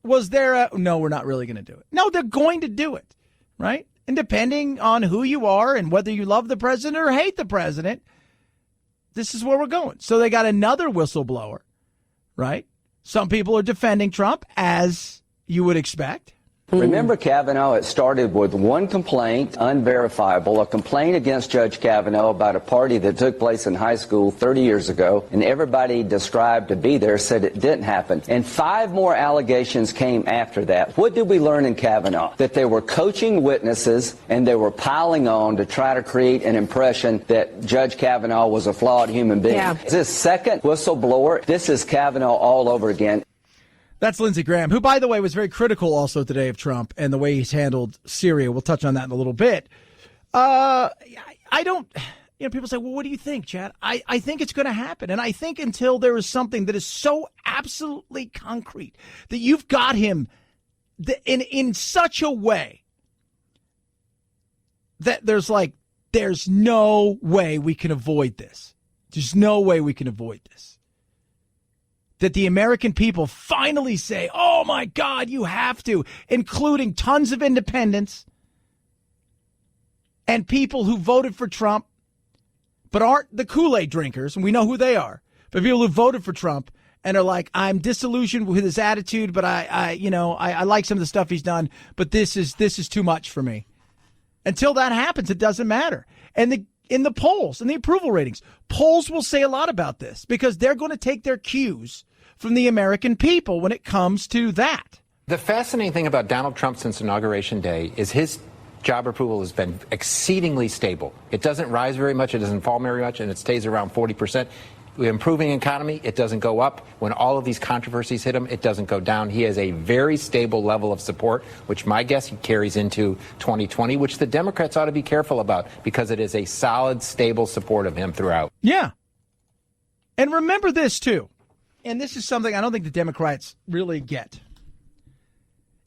S4: was there a, no, we're not really going to do it. No, they're going to do it, right? And depending on who you are and whether you love the president or hate the president, this is where we're going. So they got another whistleblower, right? Some people are defending Trump, as you would expect.
S13: Remember Kavanaugh, it started with one complaint, unverifiable, a complaint against Judge Kavanaugh about a party that took place in high school 30 years ago, and everybody described to be there said it didn't happen. And 5 more allegations came after that. What did we learn in Kavanaugh? That they were coaching witnesses and they were piling on to try to create an impression that Judge Kavanaugh was a flawed human being. Yeah. This second whistleblower, this is Kavanaugh all over again.
S4: That's Lindsey Graham, who, by the way, was very critical also today of Trump and the way he's handled Syria. We'll touch on that in a little bit. I don't, people say, well, what do you think, Chad? I think it's going to happen. And I think until there is something that is so absolutely concrete that you've got him in such a way that there's no way we can avoid this. There's no way we can avoid this. That the American people finally say, oh, my God, you have to, including tons of independents and people who voted for Trump but aren't the Kool-Aid drinkers, and we know who they are, but people who voted for Trump and are like, I'm disillusioned with his attitude, but I like some of the stuff he's done, but this is too much for me. Until that happens, it doesn't matter. And in the polls and the approval ratings, polls will say a lot about this because they're going to take their cues from the American people when it comes to that.
S14: The fascinating thing about Donald Trump since Inauguration Day is his job approval has been exceedingly stable. It doesn't rise very much, it doesn't fall very much, and it stays around 40%. Improving economy, it doesn't go up. When all of these controversies hit him, it doesn't go down. He has a very stable level of support, which my guess he carries into 2020, which the Democrats ought to be careful about because it is a solid, stable support of him throughout.
S4: Yeah. And remember this, too. And this is something I don't think the Democrats really get.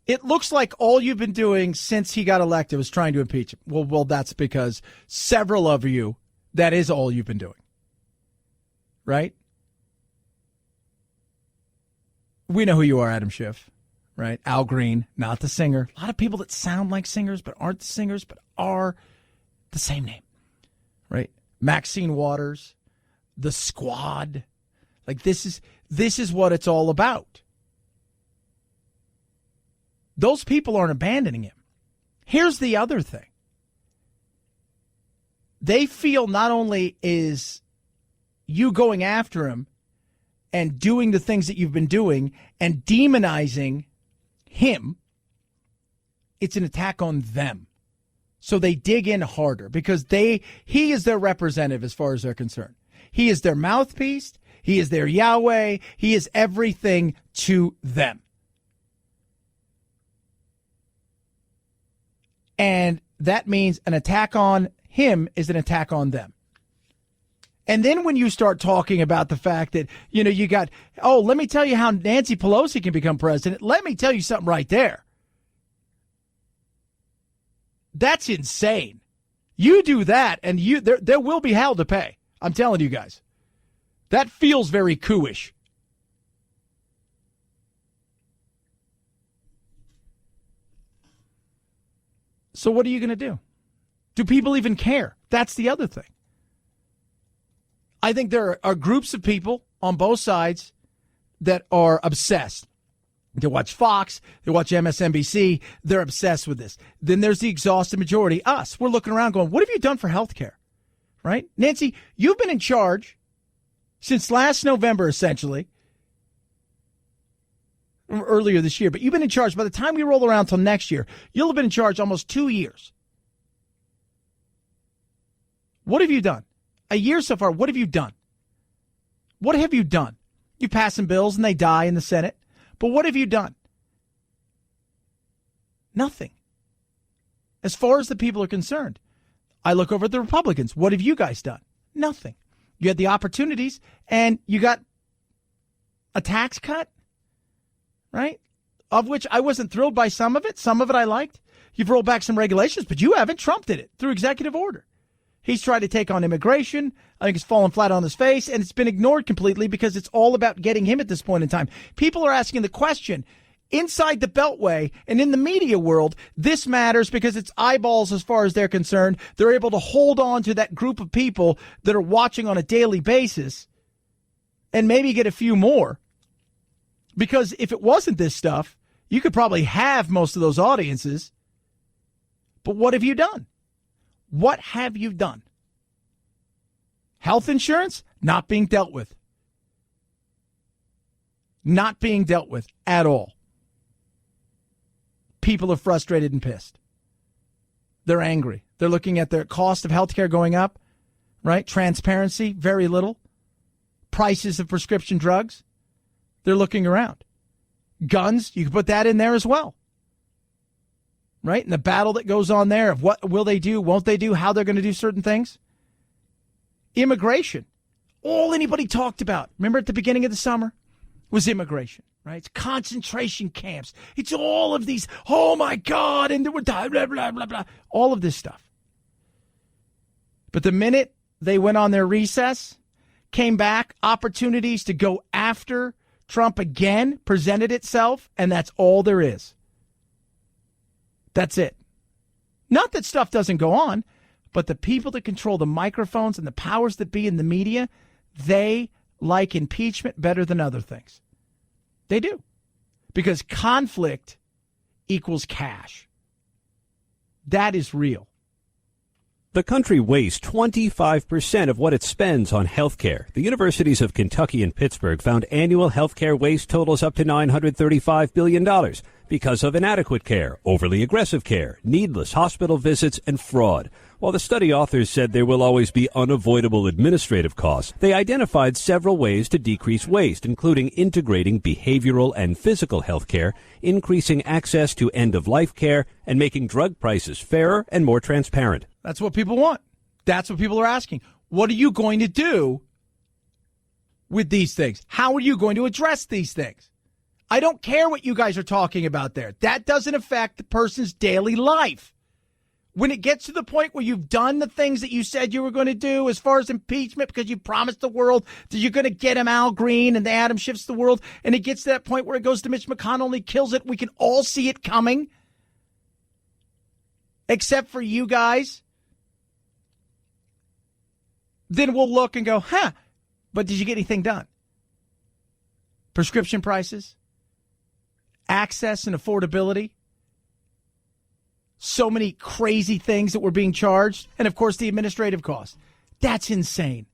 S4: It looks like all you've been doing since he got elected was trying to impeach him. Well, that's because several of you, that is all you've been doing. Right? We know who you are, Adam Schiff, right? Al Green, not the singer. A lot of people that sound like singers but aren't the singers but are the same name, right? Maxine Waters, The Squad. Like this is what it's all about. Those people aren't abandoning him. Here's the other thing. They feel not only is you going after him and doing the things that you've been doing and demonizing him, it's an attack on them. So they dig in harder because he is their representative as far as they're concerned. He is their mouthpiece. He is their Yahweh. He is everything to them. And that means an attack on him is an attack on them. And then when you start talking about the fact that, you got, let me tell you how Nancy Pelosi can become president. Let me tell you something right there. That's insane. You do that and there will be hell to pay. I'm telling you guys. That feels very coup-ish. So what are you going to do? Do people even care? That's the other thing. I think there are groups of people on both sides that are obsessed. They watch Fox, they watch MSNBC, they're obsessed with this. Then there's the exhausted majority, us. We're looking around going, what have you done for health care? Right? Nancy, you've been in charge since last November, essentially. earlier this year, but you've been in charge. By the time we roll around till next year, you'll have been in charge almost 2 years. What have you done? A year so far, what have you done? What have you done? You pass some bills and they die in the Senate. But what have you done? Nothing. As far as the people are concerned, I look over at the Republicans. What have you guys done? Nothing. You had the opportunities and you got a tax cut, right? Of which I wasn't thrilled by some of it. Some of it I liked. You've rolled back some regulations, but you haven't. Trump did it through executive order. He's tried to take on immigration. I think it's fallen flat on his face, and it's been ignored completely because it's all about getting him at this point in time. People are asking the question, inside the Beltway and in the media world, this matters because it's eyeballs as far as they're concerned. They're able to hold on to that group of people that are watching on a daily basis and maybe get a few more. Because if it wasn't this stuff, you could probably have most of those audiences. But what have you done? What have you done? Health insurance not being dealt with. Not being dealt with at all. People are frustrated and pissed. They're angry. They're looking at their cost of health care going up, right? Transparency, very little. Prices of prescription drugs. They're looking around. Guns, you can put that in there as well. Right? And the battle that goes on there of what will they do, won't they do, how they're going to do certain things. Immigration. All anybody talked about, remember at the beginning of the summer, was immigration, right? It's concentration camps. It's all of these, oh my God, and blah, blah, blah, blah, blah, all of this stuff. But the minute they went on their recess, came back, opportunities to go after Trump again presented itself, and that's all there is. That's it. Not that stuff doesn't go on, but the people that control the microphones and the powers that be in the media, they like impeachment better than other things. They do. Because conflict equals cash. That is real.
S15: The country wastes 25% of what it spends on health care. The universities of Kentucky and Pittsburgh found annual health care waste totals up to $935 billion because of inadequate care, overly aggressive care, needless hospital visits, and fraud. While the study authors said there will always be unavoidable administrative costs, they identified several ways to decrease waste, including integrating behavioral and physical health care, increasing access to end-of-life care, and making drug prices fairer and more transparent.
S4: That's what people want. That's what people are asking. What are you going to do with these things? How are you going to address these things? I don't care what you guys are talking about there. That doesn't affect the person's daily life. When it gets to the point where you've done the things that you said you were going to do as far as impeachment because you promised the world that you're going to get him Al Green and the Adam Schiffs the world, and it gets to that point where it goes to Mitch McConnell and he kills it, we can all see it coming. Except for you guys. Then we'll look and go, but did you get anything done? Prescription prices, access and affordability, so many crazy things that were being charged, and of course the administrative costs. That's insane.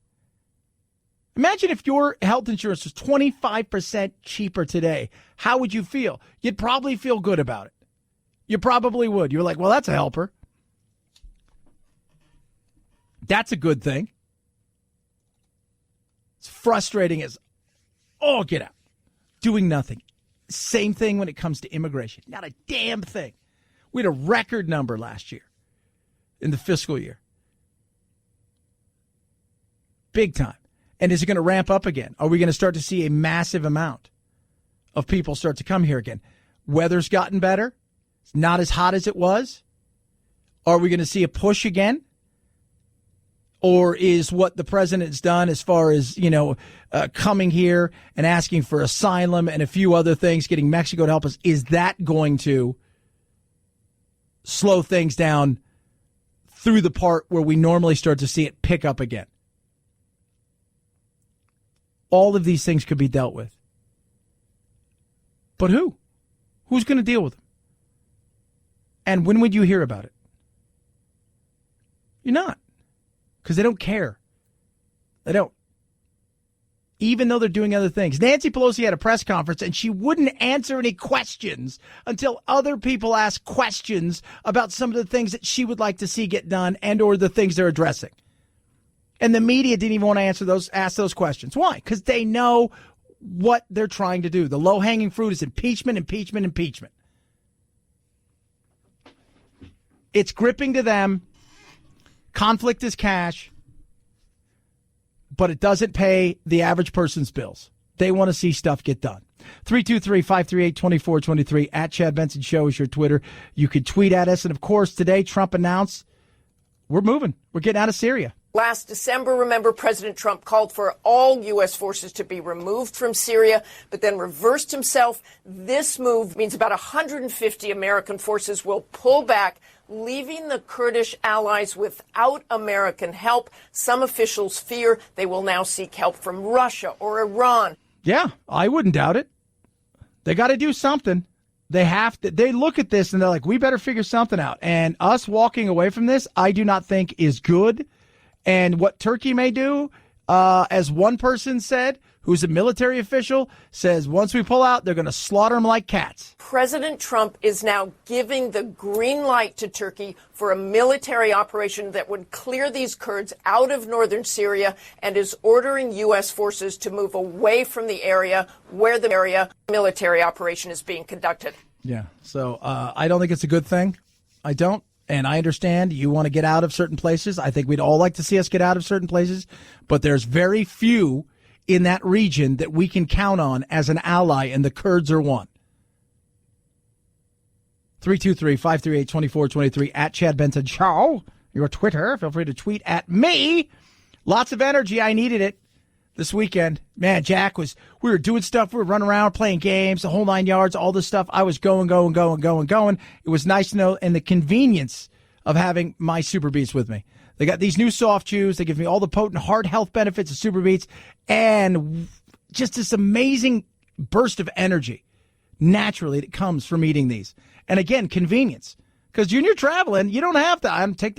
S4: Imagine if your health insurance was 25% cheaper today. How would you feel? You'd probably feel good about it. You probably would. You're like, well, that's a helper. That's a good thing. It's frustrating as all get out. Doing nothing. Same thing when it comes to immigration. Not a damn thing. We had a record number last year in the fiscal year. Big time. And is it going to ramp up again? Are we going to start to see a massive amount of people start to come here again? Weather's gotten better. It's not as hot as it was. Are we going to see a push again? Or is what the president's done as far as, coming here and asking for asylum and a few other things, getting Mexico to help us, is that going to slow things down through the part where we normally start to see it pick up again? All of these things could be dealt with. But who? Who's going to deal with them? And when would you hear about it? You're not. Because they don't care. They don't. even though they're doing other things. Nancy Pelosi had a press conference, and she wouldn't answer any questions until other people asked questions about some of the things that she would like to see get done and or the things they're addressing. And the media didn't even want to ask those questions. Why? Because they know what they're trying to do. The low-hanging fruit is impeachment, impeachment, impeachment. It's gripping to them. Conflict is cash. But it doesn't pay the average person's bills. They want to see stuff get done. 323-538-2423 at Chad Benson Show is your Twitter. You could tweet at us. And, of course, today Trump announced we're moving. We're getting out of Syria.
S19: Last December, remember, President Trump called for all U.S. forces to be removed from Syria, but then reversed himself. This move means about 150 American forces will pull back, leaving the Kurdish allies without American help. Some officials fear they will now seek help from Russia or Iran.
S4: Yeah, I wouldn't doubt it. They got to do something. They have to. They look at this and they're like, we better figure something out. And us walking away from this, I do not think is good. And what Turkey may do, as one person said, who's a military official, says once we pull out, they're going to slaughter them like cats.
S19: President Trump is now giving the green light to Turkey for a military operation that would clear these Kurds out of northern Syria and is ordering U.S. forces to move away from the area where the military operation is being conducted.
S4: Yeah, so I don't think it's a good thing. I don't. And I understand you want to get out of certain places. I think we'd all like to see us get out of certain places. But there's very few in that region that we can count on as an ally, and the Kurds are one. 323-538-2423 at Chad Benson Show. Your Twitter. Feel free to tweet at me. Lots of energy. I needed it this weekend. Man, we were doing stuff. We were running around, playing games, the whole 9 yards, all this stuff. I was going. It was nice to know, and the convenience of having my Super Beats with me. They got these new soft chews. They give me all the potent heart health benefits of Super Beats and just this amazing burst of energy naturally that comes from eating these. And again, convenience. Because when you're traveling, you don't have to take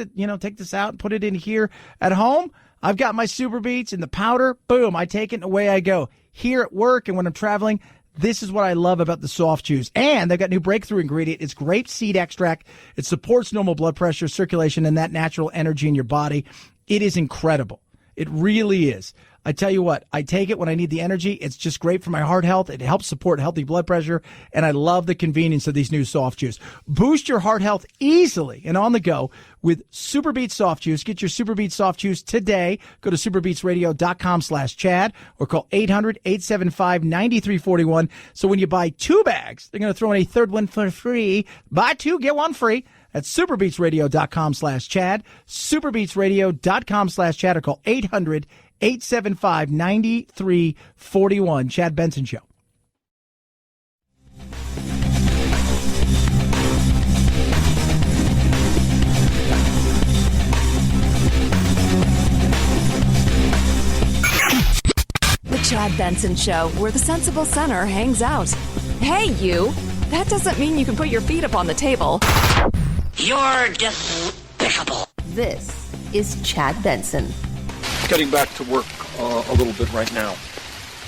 S4: this out and put it in here at home. I've got my Super Beats and the powder. Boom, I take it and away I go. Here at work and when I'm traveling, this is what I love about the soft chews. And they've got new breakthrough ingredient. It's grape seed extract. It supports normal blood pressure, circulation, and that natural energy in your body. It is incredible. It really is. I tell you what, I take it when I need the energy. It's just great for my heart health. It helps support healthy blood pressure, and I love the convenience of these new soft chews. Boost your heart health easily and on the go with Super Beats Soft Chews. Get your Super Beats Soft Chews today. Go to superbeatsradio.com/Chad or call 800-875-9341. So when you buy 2 bags, they're going to throw in a third one for free. Buy 2, get 1 free. That's superbeatsradio.com/Chad, superbeatsradio.com/Chad, or call 800-875-9341. Chad Benson Show.
S20: The Chad Benson Show, where the sensible center hangs out. Hey, you! That doesn't mean you can put your feet up on the table.
S17: You're despicable.
S1: This is Chad Benson.
S21: Getting back to work a little bit right now.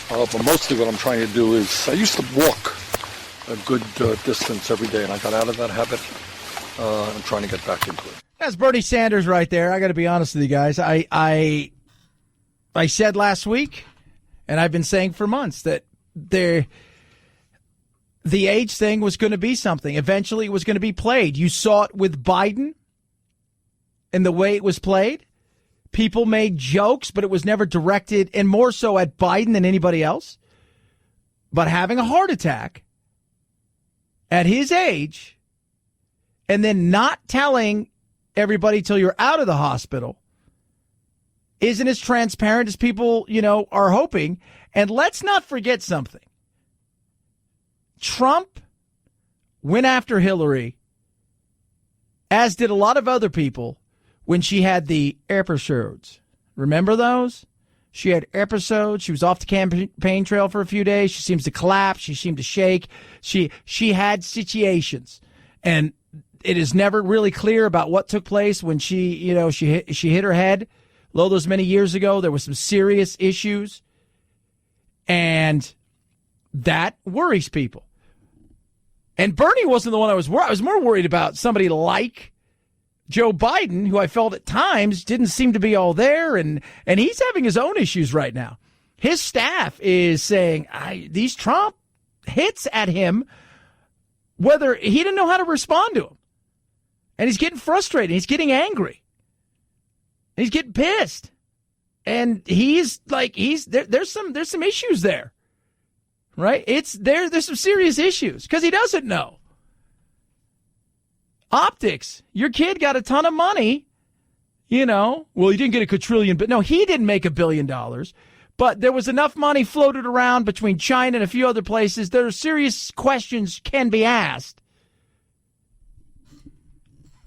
S21: But mostly what I'm trying to do is, I used to walk a good distance every day, and I got out of that habit. I'm trying to get back into it.
S4: That's Bernie Sanders right there. I got to be honest with you guys. I said last week, and I've been saying for months, that the age thing was going to be something. Eventually it was going to be played. You saw it with Biden and the way it was played. People made jokes, but it was never directed, and more so at Biden than anybody else. But having a heart attack at his age and then not telling everybody till you're out of the hospital isn't as transparent as people, are hoping. And let's not forget something. Trump went after Hillary, as did a lot of other people, when she had the episodes. Remember those? She had episodes. She was off the campaign trail for a few days. She seems to collapse. She seemed to shake. She had situations. And it is never really clear about what took place when she hit her head. Lo, those many years ago, there were some serious issues. And that worries people. And Bernie wasn't the one I was worried. I was more worried about somebody like Joe Biden, who I felt at times didn't seem to be all there. And he's having his own issues right now. His staff is saying these Trump hits at him, whether he didn't know how to respond to him. And he's getting frustrated. He's getting angry. He's getting pissed. And there's some issues there. Right? There's some serious issues because he doesn't know. Optics. Your kid got a ton of money. Well, he didn't get a quadrillion, but no, he didn't make $1 billion. But there was enough money floated around between China and a few other places. There are serious questions can be asked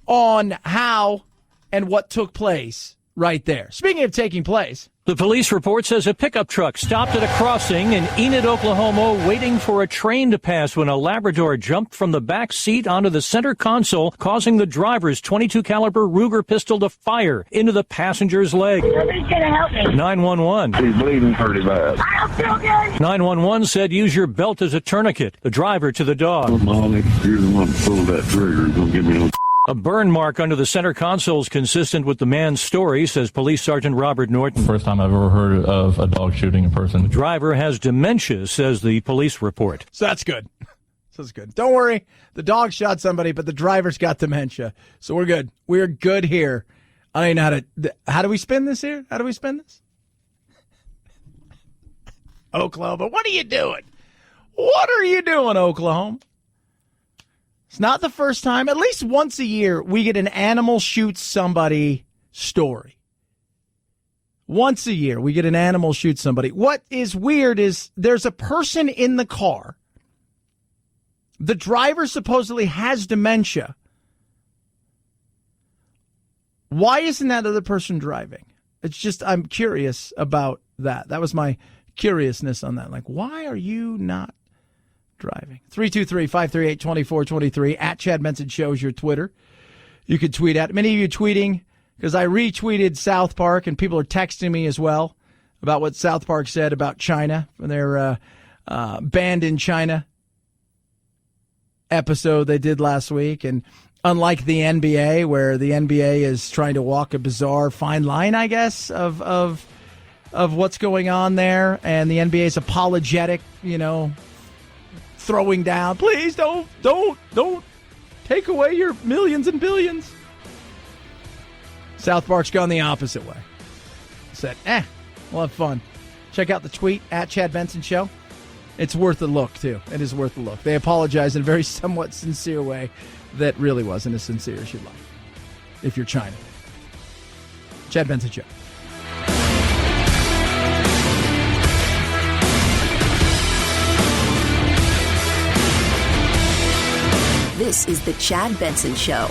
S4: on how and what took place right there. Speaking of taking place.
S2: The police report says a pickup truck stopped at a crossing in Enid, Oklahoma, waiting for a train to pass when a Labrador jumped from the back seat onto the center console, causing the driver's .22 caliber Ruger pistol to fire into the passenger's leg.
S17: Nobody's gonna help me.
S2: 911.
S6: He's bleeding pretty bad.
S17: I don't feel good.
S2: 911 said use your belt as a tourniquet. The driver to the dog.
S6: Molly, you're the one that pulled that trigger. Don't give me no.
S2: A burn mark under the center console is consistent with the man's story, says Police Sergeant Robert Norton.
S12: First time I've ever heard of a dog shooting a person.
S2: The driver has dementia, says the police report.
S4: So that's good. So that's good. Don't worry. The dog shot somebody, but the driver's got dementia. So we're good. We're good here. I don't know how do we spin this here? How do we spin this? Oklahoma, what are you doing? What are you doing, Oklahoma? It's not the first time. At least once a year, we get an animal shoots somebody story. Once a year, we get an animal shoots somebody. What is weird is there's a person in the car. The driver supposedly has dementia. Why isn't that other person driving? It's just, I'm curious about that. That was my curiousness on that. Like, why are you not driving? 323-538-2423 at Chad Benson Show is your Twitter. You could tweet at many of you tweeting because I retweeted South Park and people are texting me as well about what South Park said about China for their banned in China episode they did last week. And unlike the NBA, where the NBA is trying to walk a bizarre fine line, I guess, of what's going on there, and the NBA is apologetic, throwing down, please don't take away your millions and billions. South Park's gone the opposite way. Said, we'll have fun. Check out the tweet at Chad Benson Show. It's worth a look, too. It is worth a look. They apologize in a very somewhat sincere way that really wasn't as sincere as you'd like, if you're China. Chad Benson Show.
S1: This is the Chad Benson Show.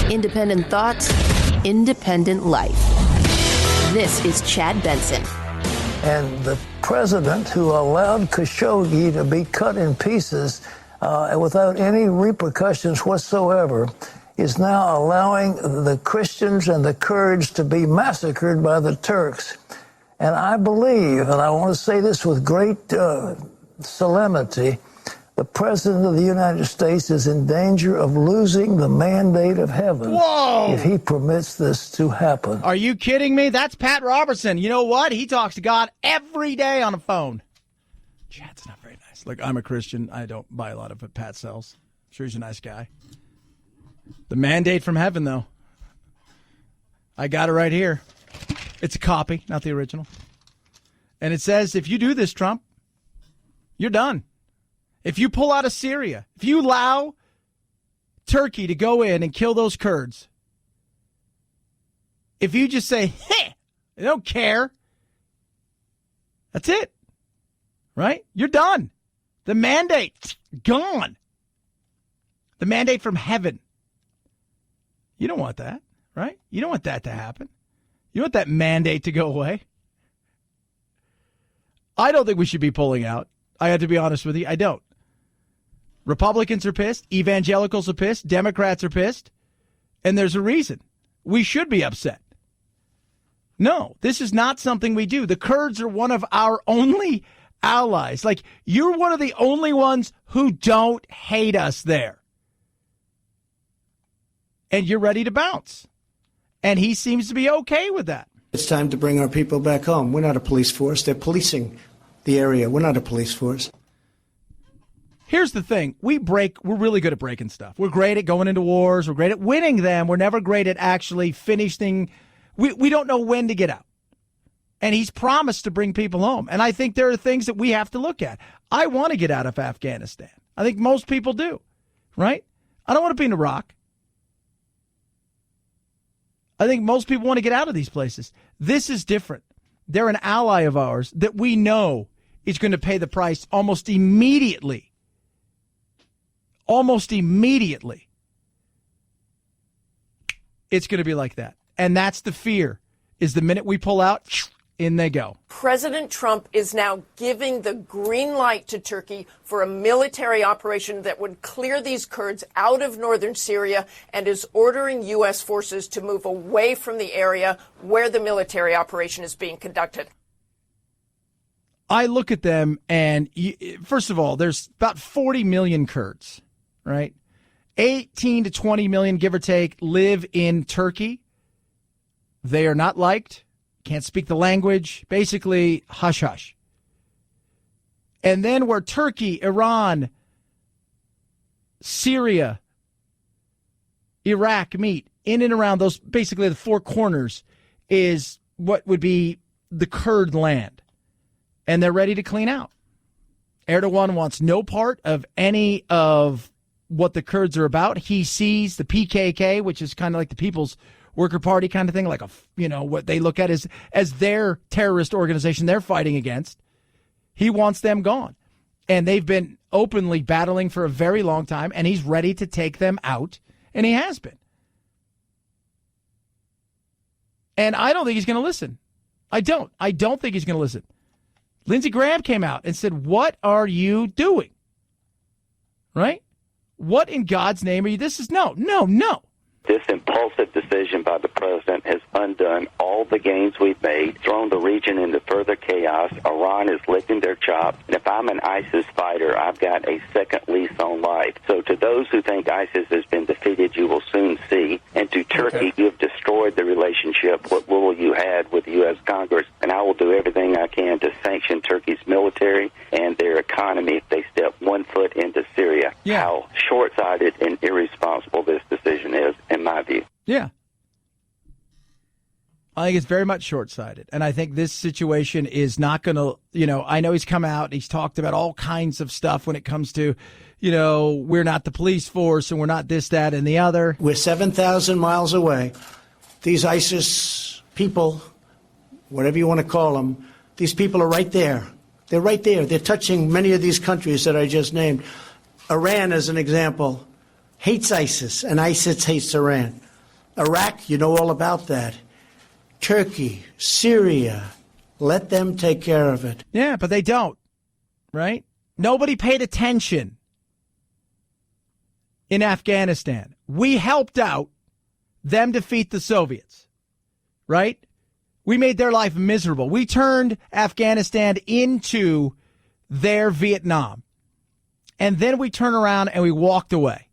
S1: Independent thoughts, independent life. This is Chad Benson.
S5: And the president who allowed Khashoggi to be cut in pieces without any repercussions whatsoever is now allowing the Christians and the Kurds to be massacred by the Turks. And I believe, and I want to say this with great solemnity, the President of the United States is in danger of losing the mandate of heaven.
S4: Whoa!
S5: If he permits this to happen.
S4: Are you kidding me? That's Pat Robertson. You know what? He talks to God every day on a phone. Chad's not very nice. Look, I'm a Christian. I don't buy a lot of what Pat sells. I'm sure he's a nice guy. The mandate from heaven, though. I got it right here. It's a copy, not the original. And it says, if you do this, Trump, you're done. If you pull out of Syria, if you allow Turkey to go in and kill those Kurds, if you just say, hey, I don't care, that's it, right? You're done. The mandate, gone. The mandate from heaven You don't want that, right? You don't want that to happen. You want that mandate to go away. I don't think we should be pulling out. I have to be honest with you. I don't. Republicans are pissed. Evangelicals are pissed. Democrats are pissed. And there's a reason. We should be upset. No, this is not something we do. The Kurds are one of our only allies. Like, you're one of the only ones who don't hate us there. And you're ready to bounce. And he seems to be okay with that.
S3: It's time to bring our people back home. We're not a police force. They're policing the area. We're not a police force.
S4: Here's the thing. We're really good at breaking stuff. We're great at going into wars. We're great at winning them. We're never great at actually finishing. We don't know when to get out. And he's promised to bring people home. And I think there are things that we have to look at. I want to get out of Afghanistan. I think most people do, right? I don't want to be in Iraq. I think most people want to get out of these places. This is different. They're an ally of ours that we know is going to pay the price almost immediately. Almost immediately. It's going to be like that. And that's the fear, is the minute we pull out, in they go.
S19: President Trump is now giving the green light to Turkey for a military operation that would clear these Kurds out of northern Syria and is ordering U.S. forces to move away from the area where the military operation is being conducted.
S4: I look at them and, first of all, there's about 40 million Kurds, right? 18 to 20 million, give or take, live in Turkey. They are not liked, can't speak the language, basically hush-hush. And then where Turkey, Iran, Syria, Iraq meet, in and around those, basically the four corners, is what would be the Kurd land. And they're ready to clean out. Erdogan wants no part of any of what the Kurds are about. He sees the PKK, which is kind of like the People's Worker Party kind of thing, like what they look at as their terrorist organization they're fighting against. He wants them gone. And they've been openly battling for a very long time, and he's ready to take them out, and he has been. And I don't think he's going to listen. I don't think he's going to listen. Lindsey Graham came out and said, "What are you doing?" Right? What in God's name are you? This is no.
S16: This impulsive decision by the president has undone all the gains we've made, thrown the region into further chaos. Iran is licking their chops. And if I'm an ISIS fighter, I've got a second lease on life. So to those who think ISIS has been defeated, you will soon see. And to Turkey, you have destroyed the relationship, what little you had with the U.S. Congress. And I will do everything I can to sanction Turkey's military and their economy if they step 1 foot into Syria.
S4: Yeah.
S16: How short-sighted and irresponsible this decision is, in my view.
S4: Yeah. I think it's very much short-sighted. And I think this situation is not going to, I know he's come out and he's talked about all kinds of stuff when it comes to, we're not the police force and we're not this, that, and the other.
S3: We're 7,000 miles away. These ISIS people, whatever you want to call them, these people are right there. They're right there. They're touching many of these countries that I just named. Iran, as an example, hates ISIS, and ISIS hates Iran. Iraq, you know all about that. Turkey, Syria, let them take care of it.
S4: Yeah, but they don't, right? Nobody paid attention in Afghanistan. We helped out them defeat the Soviets, right? We made their life miserable. We turned Afghanistan into their Vietnam. And then we turned around and we walked away.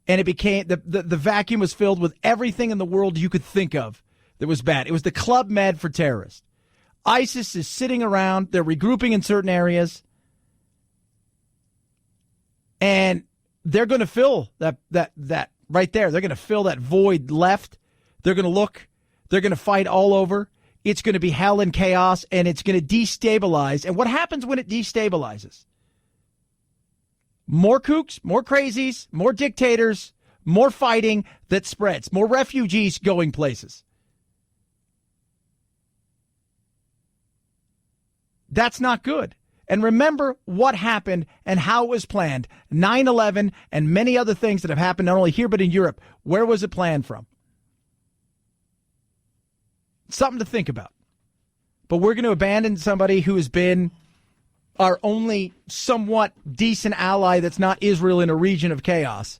S4: And it became, the vacuum was filled with everything in the world you could think of that was bad. It was the Club Med for terrorists. ISIS is sitting around. They're regrouping in certain areas. And they're going to fill that right there. They're going to fill that void left. They're going to look. They're going to fight all over. It's going to be hell and chaos, and it's going to destabilize. And what happens when it destabilizes? More kooks, more crazies, more dictators, more fighting that spreads, more refugees going places. That's not good. and remember what happened and how it was planned. 9/11 and many other things that have happened not only here but in Europe. Where was it planned from? Something to think about. But we're going to abandon somebody who has been our only somewhat decent ally that's not Israel in a region of chaos.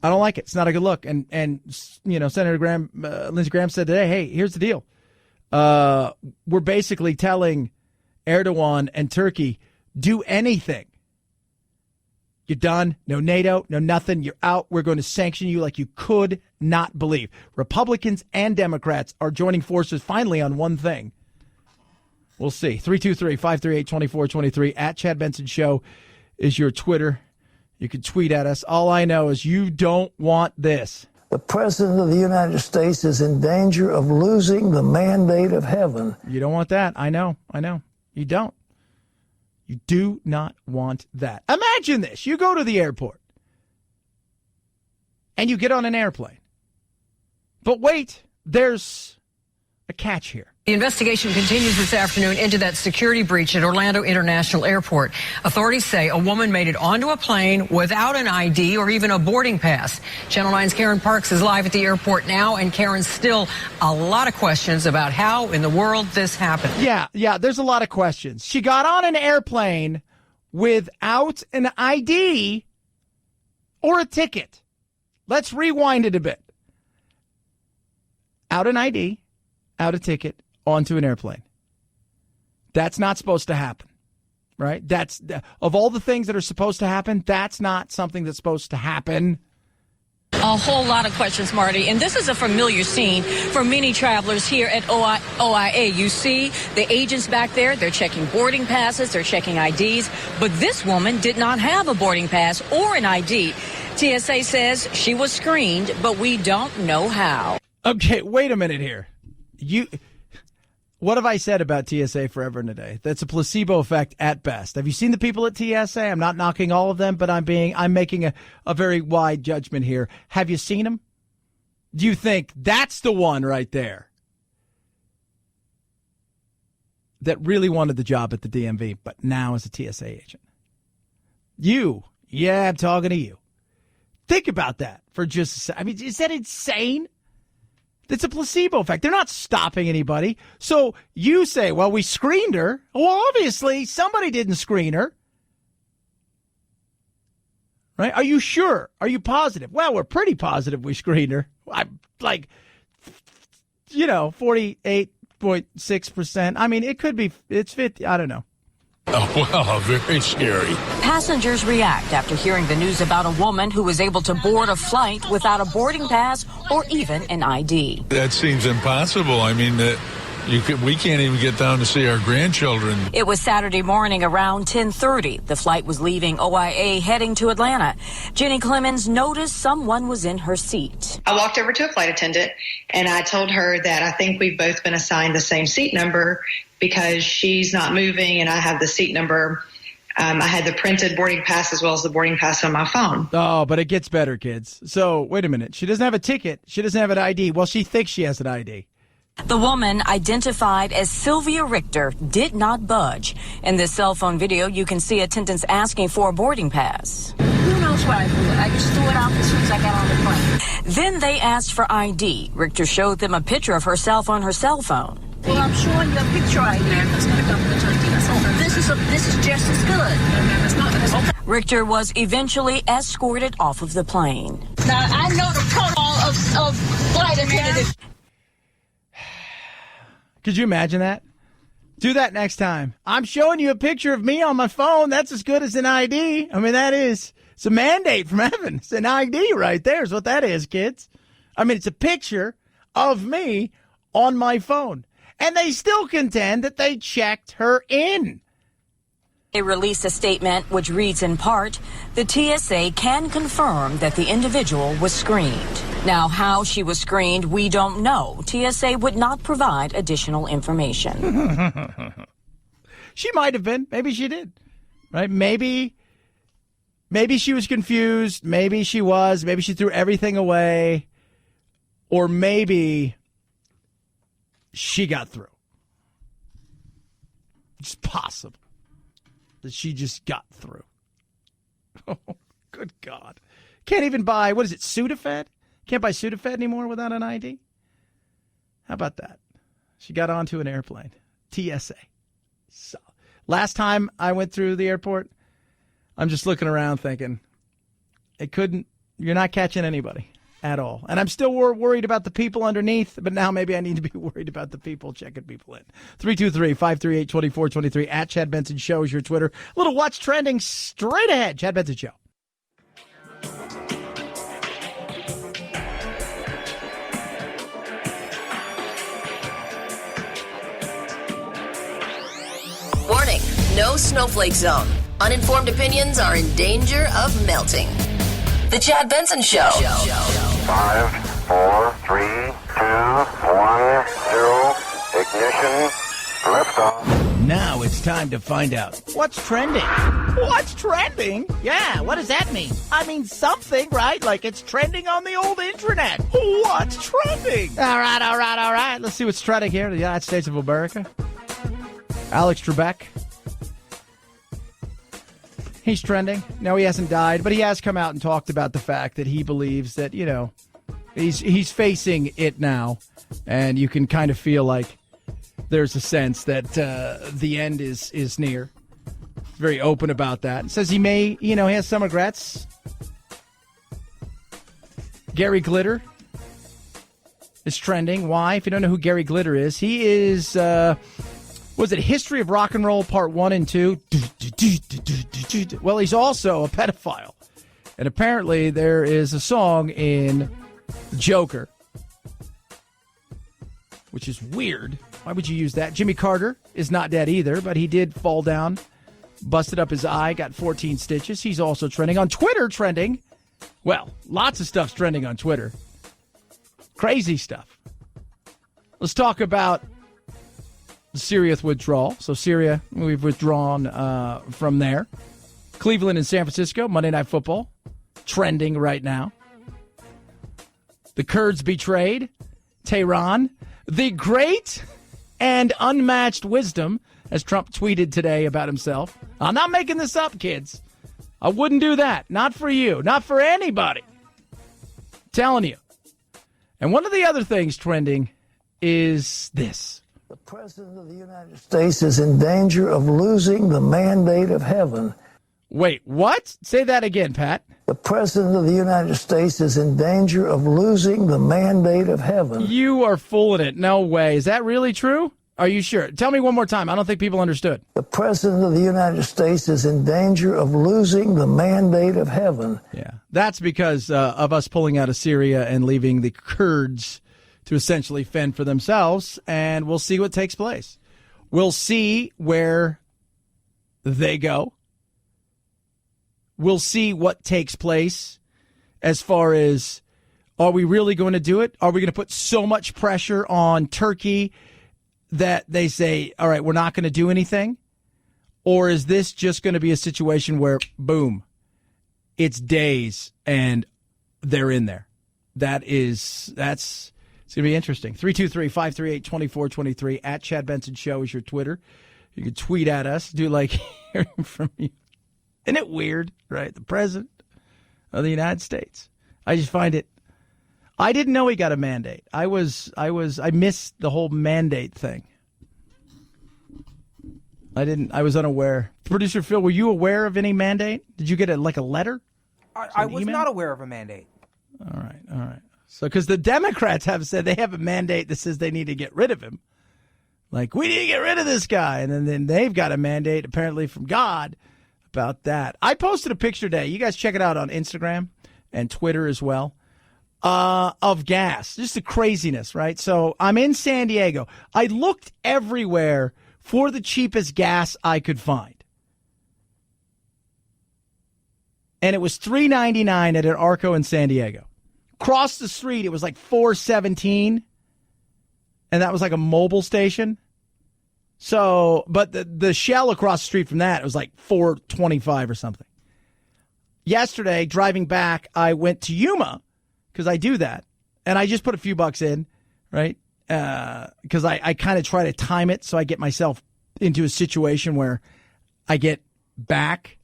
S4: I don't like it. It's not a good look. And Senator Lindsey Graham said today, hey, here's the deal. We're basically telling Erdogan and Turkey, do anything. You're done. No NATO, no nothing. You're out. We're going to sanction you like you could not believe. Republicans and Democrats are joining forces finally on one thing. We'll see. 323-538-2423 at Chad Benson Show is your Twitter. You can tweet at us. All I know is you don't want this.
S5: The President of the United States is in danger of losing the mandate of heaven.
S4: You don't want that. I know. You don't. You do not want that. Imagine this. You go to the airport and you get on an airplane. But wait, there's a catch here.
S11: The investigation continues this afternoon into that security breach at Orlando International Airport. Authorities say a woman made it onto a plane without an ID or even a boarding pass. Channel 9's Karen Parks is live at the airport now, and Karen, still a lot of questions about how in the world this happened.
S4: Yeah, there's a lot of questions. She got on an airplane without an ID or a ticket. Let's rewind it a bit. Out an ID, out a ticket, onto an airplane. That's not supposed to happen, right? That's of all the things that are supposed to happen, that's not something that's supposed to happen.
S18: A whole lot of questions, Marty, and this is a familiar scene for many travelers here at OIA. You see the agents back there, they're checking boarding passes, they're checking IDs, but this woman did not have a boarding pass or an ID. TSA says she was screened, but we don't know how.
S4: Okay, wait a minute here. What have I said about TSA forever and a day? That's a placebo effect at best. Have you seen the people at TSA? I'm not knocking all of them, but I'm making a very wide judgment here. Have you seen them? Do you think that's the one right there that really wanted the job at the DMV, but now is a TSA agent? Yeah, I'm talking to you. Think about that for just a second. I mean, is that insane? It's a placebo effect. They're not stopping anybody. So you say, well, we screened her. Well, obviously, somebody didn't screen her. Right? Are you sure? Are you positive? Well, we're pretty positive we screened her. I'm like, 48.6%. I mean, it could be, it's 50. I don't know.
S22: Oh, wow, very scary.
S18: Passengers react after hearing the news about a woman who was able to board a flight without a boarding pass or even an ID.
S22: That seems impossible. I mean, we can't even get down to see our grandchildren.
S18: It was Saturday morning around 10:30. The flight was leaving OIA heading to Atlanta. Jenny Clemens noticed someone was in her seat.
S24: I walked over to a flight attendant and I told her that I think we've both been assigned the same seat number because she's not moving and I have the seat number. I had the printed boarding pass as well as the boarding pass on my phone.
S4: Oh, but it gets better, kids. So wait a minute. She doesn't have a ticket. She doesn't have an ID. Well, she thinks she has an ID.
S18: The woman, identified as Sylvia Richter, did not budge. In this cell phone video, you can see attendants asking for a boarding pass.
S17: Who knows what I do? I just threw it off as soon as I got on the plane.
S18: Then they asked for ID. Richter showed them a picture of herself on her cell phone.
S17: Well, I'm showing you a picture right there. That's not a government ID. This is just as good. That's not. Okay.
S18: Richter was eventually escorted off of the plane.
S17: Now, I know the protocol of flight attendants.
S4: Could you imagine that? Do that next time. I'm showing you a picture of me on my phone. That's as good as an ID. I mean, it's a mandate from heaven. It's an ID right there is what that is, kids. I mean, it's a picture of me on my phone. And they still contend that they checked her in.
S18: They released a statement which reads in part, the TSA can confirm that the individual was screened. Now, how she was screened, we don't know. TSA would not provide additional information.
S4: She might have been. Maybe she did. Right? Maybe she was confused. Maybe she was. Maybe she threw everything away. Or maybe she got through. It's possible. that she just got through. Oh, good God. Can't even buy, what is it, Sudafed? Can't buy Sudafed anymore without an ID? How about that? She got onto an airplane. TSA. So, last time I went through the airport, I'm just looking around thinking, you're not catching anybody at all. And I'm still worried about the people underneath, but now maybe I need to be worried about the people checking people in. 323-538-2423 at Chad Benson Show is your Twitter. A little What's Trending straight ahead. Chad Benson Show.
S1: Warning, no snowflake zone. Uninformed opinions are in danger of melting. The Chad Benson Show.
S7: 5, 4, 3, 2, 1, 0. Ignition. Liftoff.
S4: Now it's time to find out what's trending. What's trending? Yeah, what does that mean? I mean something, right? Like it's trending on the old internet. What's trending? All right. Let's see what's trending here in the United States of America. Alex Trebek. He's trending. No, he hasn't died, but he has come out and talked about the fact that he believes that, he's facing it now, and you can kind of feel like there's a sense that the end is near. Very open about that. Says he may, he has some regrets. Gary Glitter is trending. Why? If you don't know who Gary Glitter is, he is... was it History of Rock and Roll Part 1 and 2? Well, he's also a pedophile. And apparently there is a song in Joker, which is weird. Why would you use that? Jimmy Carter is not dead either, but he did fall down, busted up his eye, got 14 stitches. He's also trending. On Twitter, trending. Well, lots of stuff's trending on Twitter. Crazy stuff. Let's talk about the Syria withdrawal. So Syria, we've withdrawn from there. Cleveland and San Francisco, Monday Night Football, trending right now. The Kurds betrayed. Tehran, the great and unmatched wisdom, as Trump tweeted today about himself. I'm not making this up, kids. I wouldn't do that. Not for you. Not for anybody. Telling you. And one of the other things trending is this.
S5: The President of the United States is in danger of losing the mandate of heaven.
S4: Wait, what? Say that again, Pat.
S5: The President of the United States is in danger of losing the mandate of heaven.
S4: You are fooling it. No way. Is that really true? Are you sure? Tell me one more time. I don't think people understood.
S5: The President of the United States is in danger of losing the mandate of heaven.
S4: Yeah, that's because of us pulling out of Syria and leaving the Kurds to essentially fend for themselves, and we'll see what takes place. We'll see where they go. We'll see what takes place as far as, are we really going to do it? Are we going to put so much pressure on Turkey that they say, all right, we're not going to do anything? Or is this just going to be a situation where, boom, it's days and they're in there? It's going to be interesting. 323-538-2423 at Chad Benson Show is your Twitter. You can tweet at us. Do like hearing from you. Isn't it weird, right? The President of the United States. I just find it. I didn't know he got a mandate. I missed the whole mandate thing. I was unaware. Producer Phil, were you aware of any mandate? Did you get a letter?
S9: I was not aware of a mandate.
S4: All right. So, because the Democrats have said they have a mandate that says they need to get rid of him. Like, we need to get rid of this guy. And then they've got a mandate, apparently from God, about that. I posted a picture today. You guys check it out on Instagram and Twitter as well, of gas. Just the craziness, right? So I'm in San Diego. I looked everywhere for the cheapest gas I could find. And it was $3.99 at an Arco in San Diego. Across the street, it was like $4.17. And that was like a mobile station. So, but the Shell across the street from that, it was like $4.25 or something. Yesterday, driving back, I went to Yuma because I do that. And I just put a few bucks in, right? Because I kind of try to time it so I get myself into a situation where I get back,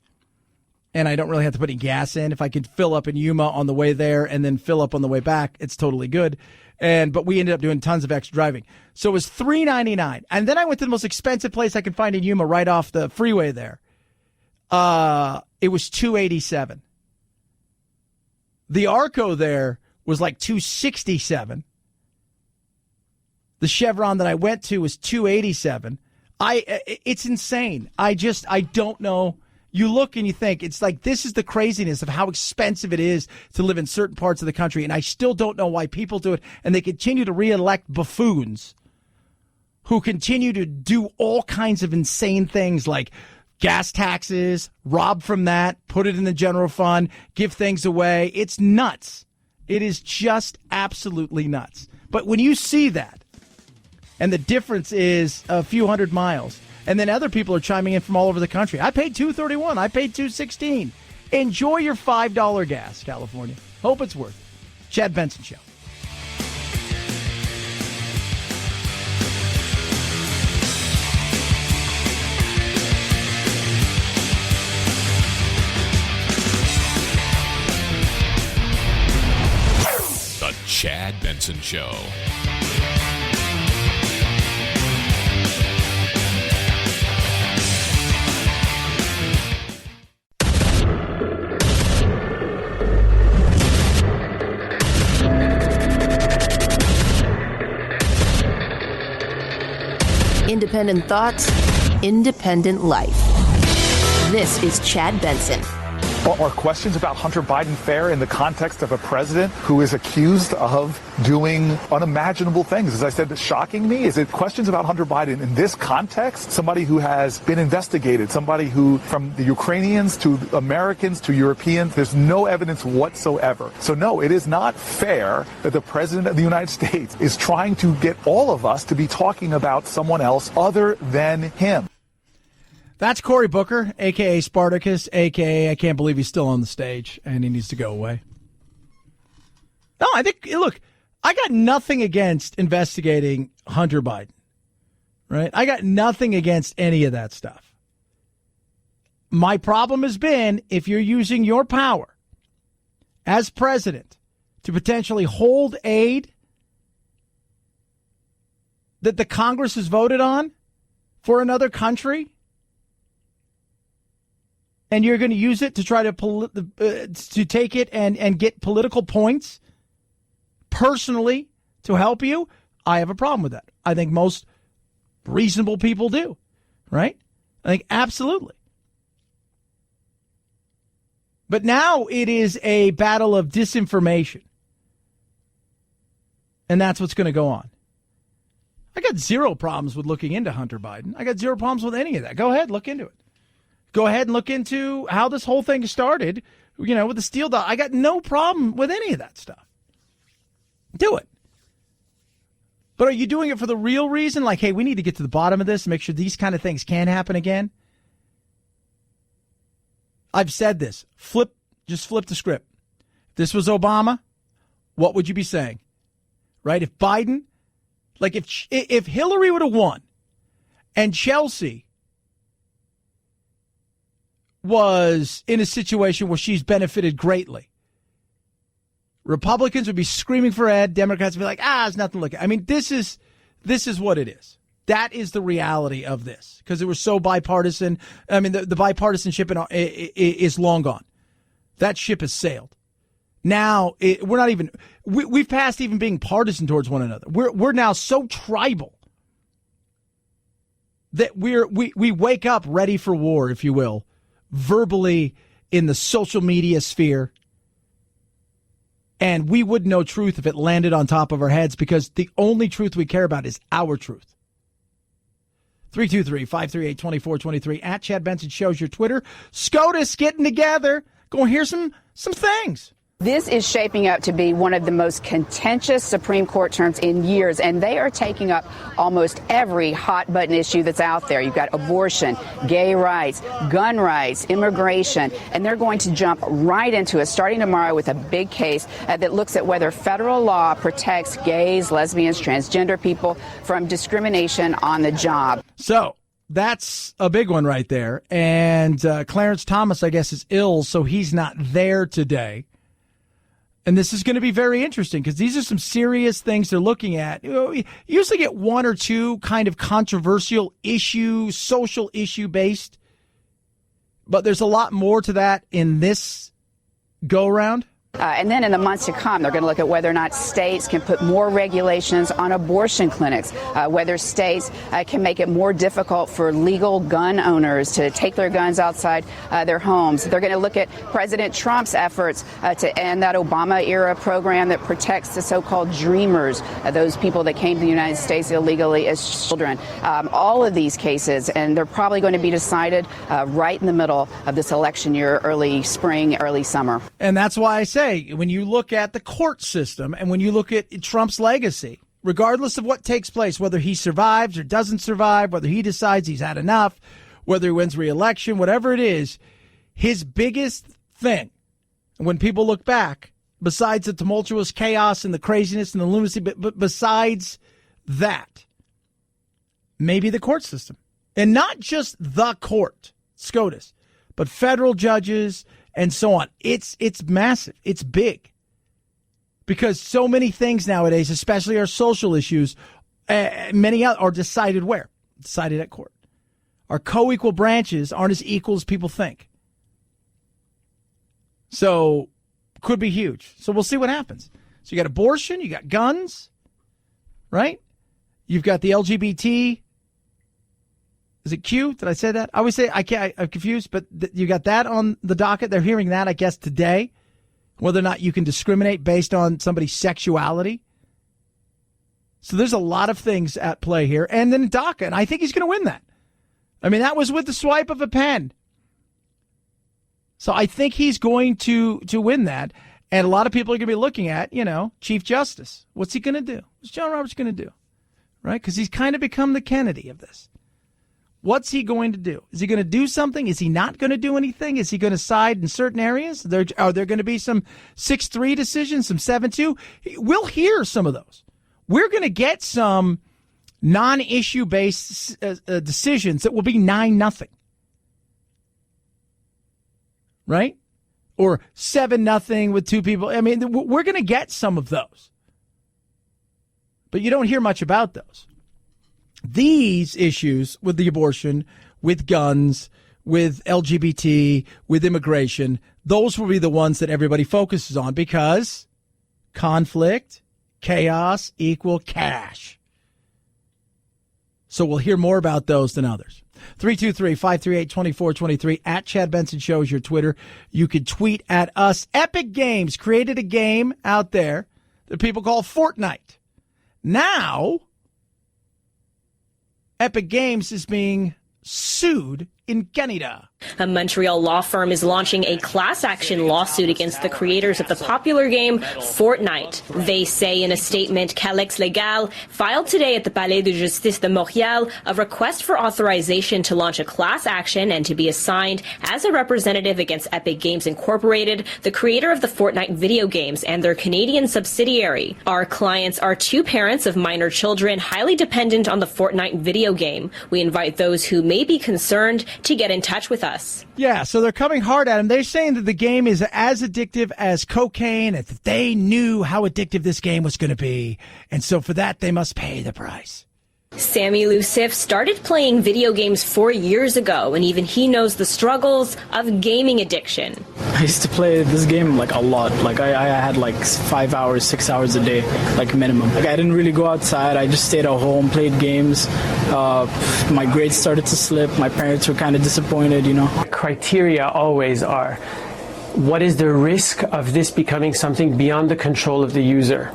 S4: and I don't really have to put any gas in. If I could fill up in Yuma on the way there and then fill up on the way back, it's totally good. But we ended up doing tons of extra driving. So it was $3.99. And then I went to the most expensive place I could find in Yuma right off the freeway there. It was $2.87. The Arco there was like $2.67. The Chevron that I went to was $2.87. It's insane. I don't know. You look and you think, it's like, this is the craziness of how expensive it is to live in certain parts of the country. And I still don't know why people do it. And they continue to reelect buffoons who continue to do all kinds of insane things like gas taxes, rob from that, put it in the general fund, give things away. It's nuts. It is just absolutely nuts. But when you see that, and the difference is a few hundred miles, and then other people are chiming in from all over the country. I paid $2.31. I paid $2.16. Enjoy your $5 gas, California. Hope it's worth it. Chad Benson Show.
S8: The Chad Benson Show.
S1: Independent thoughts, independent life. This is Chad Benson.
S10: Are questions about Hunter Biden fair in the context of a president who is accused of doing unimaginable things? As I said, shocking me. Is it questions about Hunter Biden in this context? Somebody who has been investigated, somebody who, from the Ukrainians to Americans to Europeans, there's no evidence whatsoever. So no, it is not fair that the president of the United States is trying to get all of us to be talking about someone else other than him.
S4: That's Cory Booker, a.k.a. Spartacus, a.k.a. I can't believe he's still on the stage, and he needs to go away. No, I think, look, I got nothing against investigating Hunter Biden, right? I got nothing against any of that stuff. My problem has been if you're using your power as president to potentially hold aid that the Congress has voted on for another country, and you're going to use it to try to take it and get political points personally to help you, I have a problem with that. I think most reasonable people do, right? I think absolutely. But now it is a battle of disinformation. And that's what's going to go on. I got zero problems with looking into Hunter Biden. I got zero problems with any of that. Go ahead, look into it. Go ahead and look into how this whole thing started, with the Steele doll. I got no problem with any of that stuff. Do it. But are you doing it for the real reason? Like, hey, we need to get to the bottom of this and make sure these kind of things can't happen again? I've said this. Just flip the script. If this was Obama, what would you be saying? Right? If Biden, like if Hillary would have won and Chelsea was in a situation where she's benefited greatly, Republicans would be screaming for Ed. Democrats would be like, it's nothing to look at. I mean, this is what it is. That is the reality of this because it was so bipartisan. I mean, the bipartisanship is long gone. That ship has sailed. Now we're not even. We've passed even being partisan towards one another. We're now so tribal that we wake up ready for war, if you will, verbally in the social media sphere. And we wouldn't know truth if it landed on top of our heads because the only truth we care about is our truth. 323-538-2423 at Chad Benson shows your Twitter. SCOTUS getting together. Go and hear some things.
S13: This is shaping up to be one of the most contentious Supreme Court terms in years, and they are taking up almost every hot-button issue that's out there. You've got abortion, gay rights, gun rights, immigration, and they're going to jump right into it, starting tomorrow with a big case that looks at whether federal law protects gays, lesbians, transgender people from discrimination on the job.
S4: So, that's a big one right there. And Clarence Thomas, I guess, is ill, so he's not there today. And this is going to be very interesting because these are some serious things they're looking at. You usually get one or two kind of controversial issue, social issue based. But there's a lot more to that in this go-around.
S13: And then in the months to come, they're going to look at whether or not states can put more regulations on abortion clinics, whether states can make it more difficult for legal gun owners to take their guns outside their homes. They're going to look at President Trump's efforts to end that Obama-era program that protects the so-called dreamers, those people that came to the United States illegally as children. All of these cases, and they're probably going to be decided right in the middle of this election year, early spring, early summer.
S4: And that's why I say, when you look at the court system and when you look at Trump's legacy, regardless of what takes place, whether he survives or doesn't survive, whether he decides he's had enough, whether he wins re-election, whatever it is, his biggest thing, when people look back, besides the tumultuous chaos and the craziness and the lunacy, but besides that, maybe the court system. And not just the court, SCOTUS, but federal judges and so on. It's massive. It's big. Because so many things nowadays, especially our social issues, many are decided where? Decided at court. Our co-equal branches aren't as equal as people think. So, could be huge. So we'll see what happens. So you got abortion, you got guns, right? You've got the LGBT. Is it Q? Did I say that? I always say I'm confused, but you got that on the docket. They're hearing that, I guess, today, whether or not you can discriminate based on somebody's sexuality. So there's a lot of things at play here. And then DACA, and I think he's going to win that. I mean, that was with the swipe of a pen. So I think he's going to win that. And a lot of people are going to be looking at, Chief Justice. What's he going to do? What's John Roberts going to do? Right? Because he's kind of become the Kennedy of this. What's he going to do? Is he going to do something? Is he not going to do anything? Is he going to side in certain areas? Are there going to be some 6-3 decisions, some 7-2? We'll hear some of those. We're going to get some non-issue based decisions that will be 9-0. Right? Or 7-0 with two people. I mean, we're going to get some of those. But you don't hear much about those. These issues with the abortion, with guns, with LGBT, with immigration, those will be the ones that everybody focuses on because conflict, chaos equal cash. So we'll hear more about those than others. 323-538-2423 at Chad Benson Show is your Twitter. You could tweet at us. Epic Games created a game out there that people call Fortnite. Now, Epic Games is being sued in Canada.
S14: A Montreal law firm is launching a class action lawsuit against the creators of the popular game Fortnite. They say in a statement, Calex Legal filed today at the Palais de Justice de Montréal a request for authorization to launch a class action and to be assigned as a representative against Epic Games Incorporated, the creator of the Fortnite video games, and their Canadian subsidiary. Our clients are two parents of minor children highly dependent on the Fortnite video game. We invite those who may be concerned to get in touch with us.
S4: Yeah, so they're coming hard at him. They're saying that the game is as addictive as cocaine, and that they knew how addictive this game was going to be. And so for that, they must pay the price.
S14: Sammy Lucif started playing video games 4 years ago, and even he knows the struggles of gaming addiction.
S15: I used to play this game like a lot. Like I had like 5 hours, 6 hours a day, like minimum. Like I didn't really go outside. I just stayed at home, played games. My grades started to slip. My parents were kind of disappointed,
S20: Criteria always are, what is the risk of this becoming something beyond the control of the user?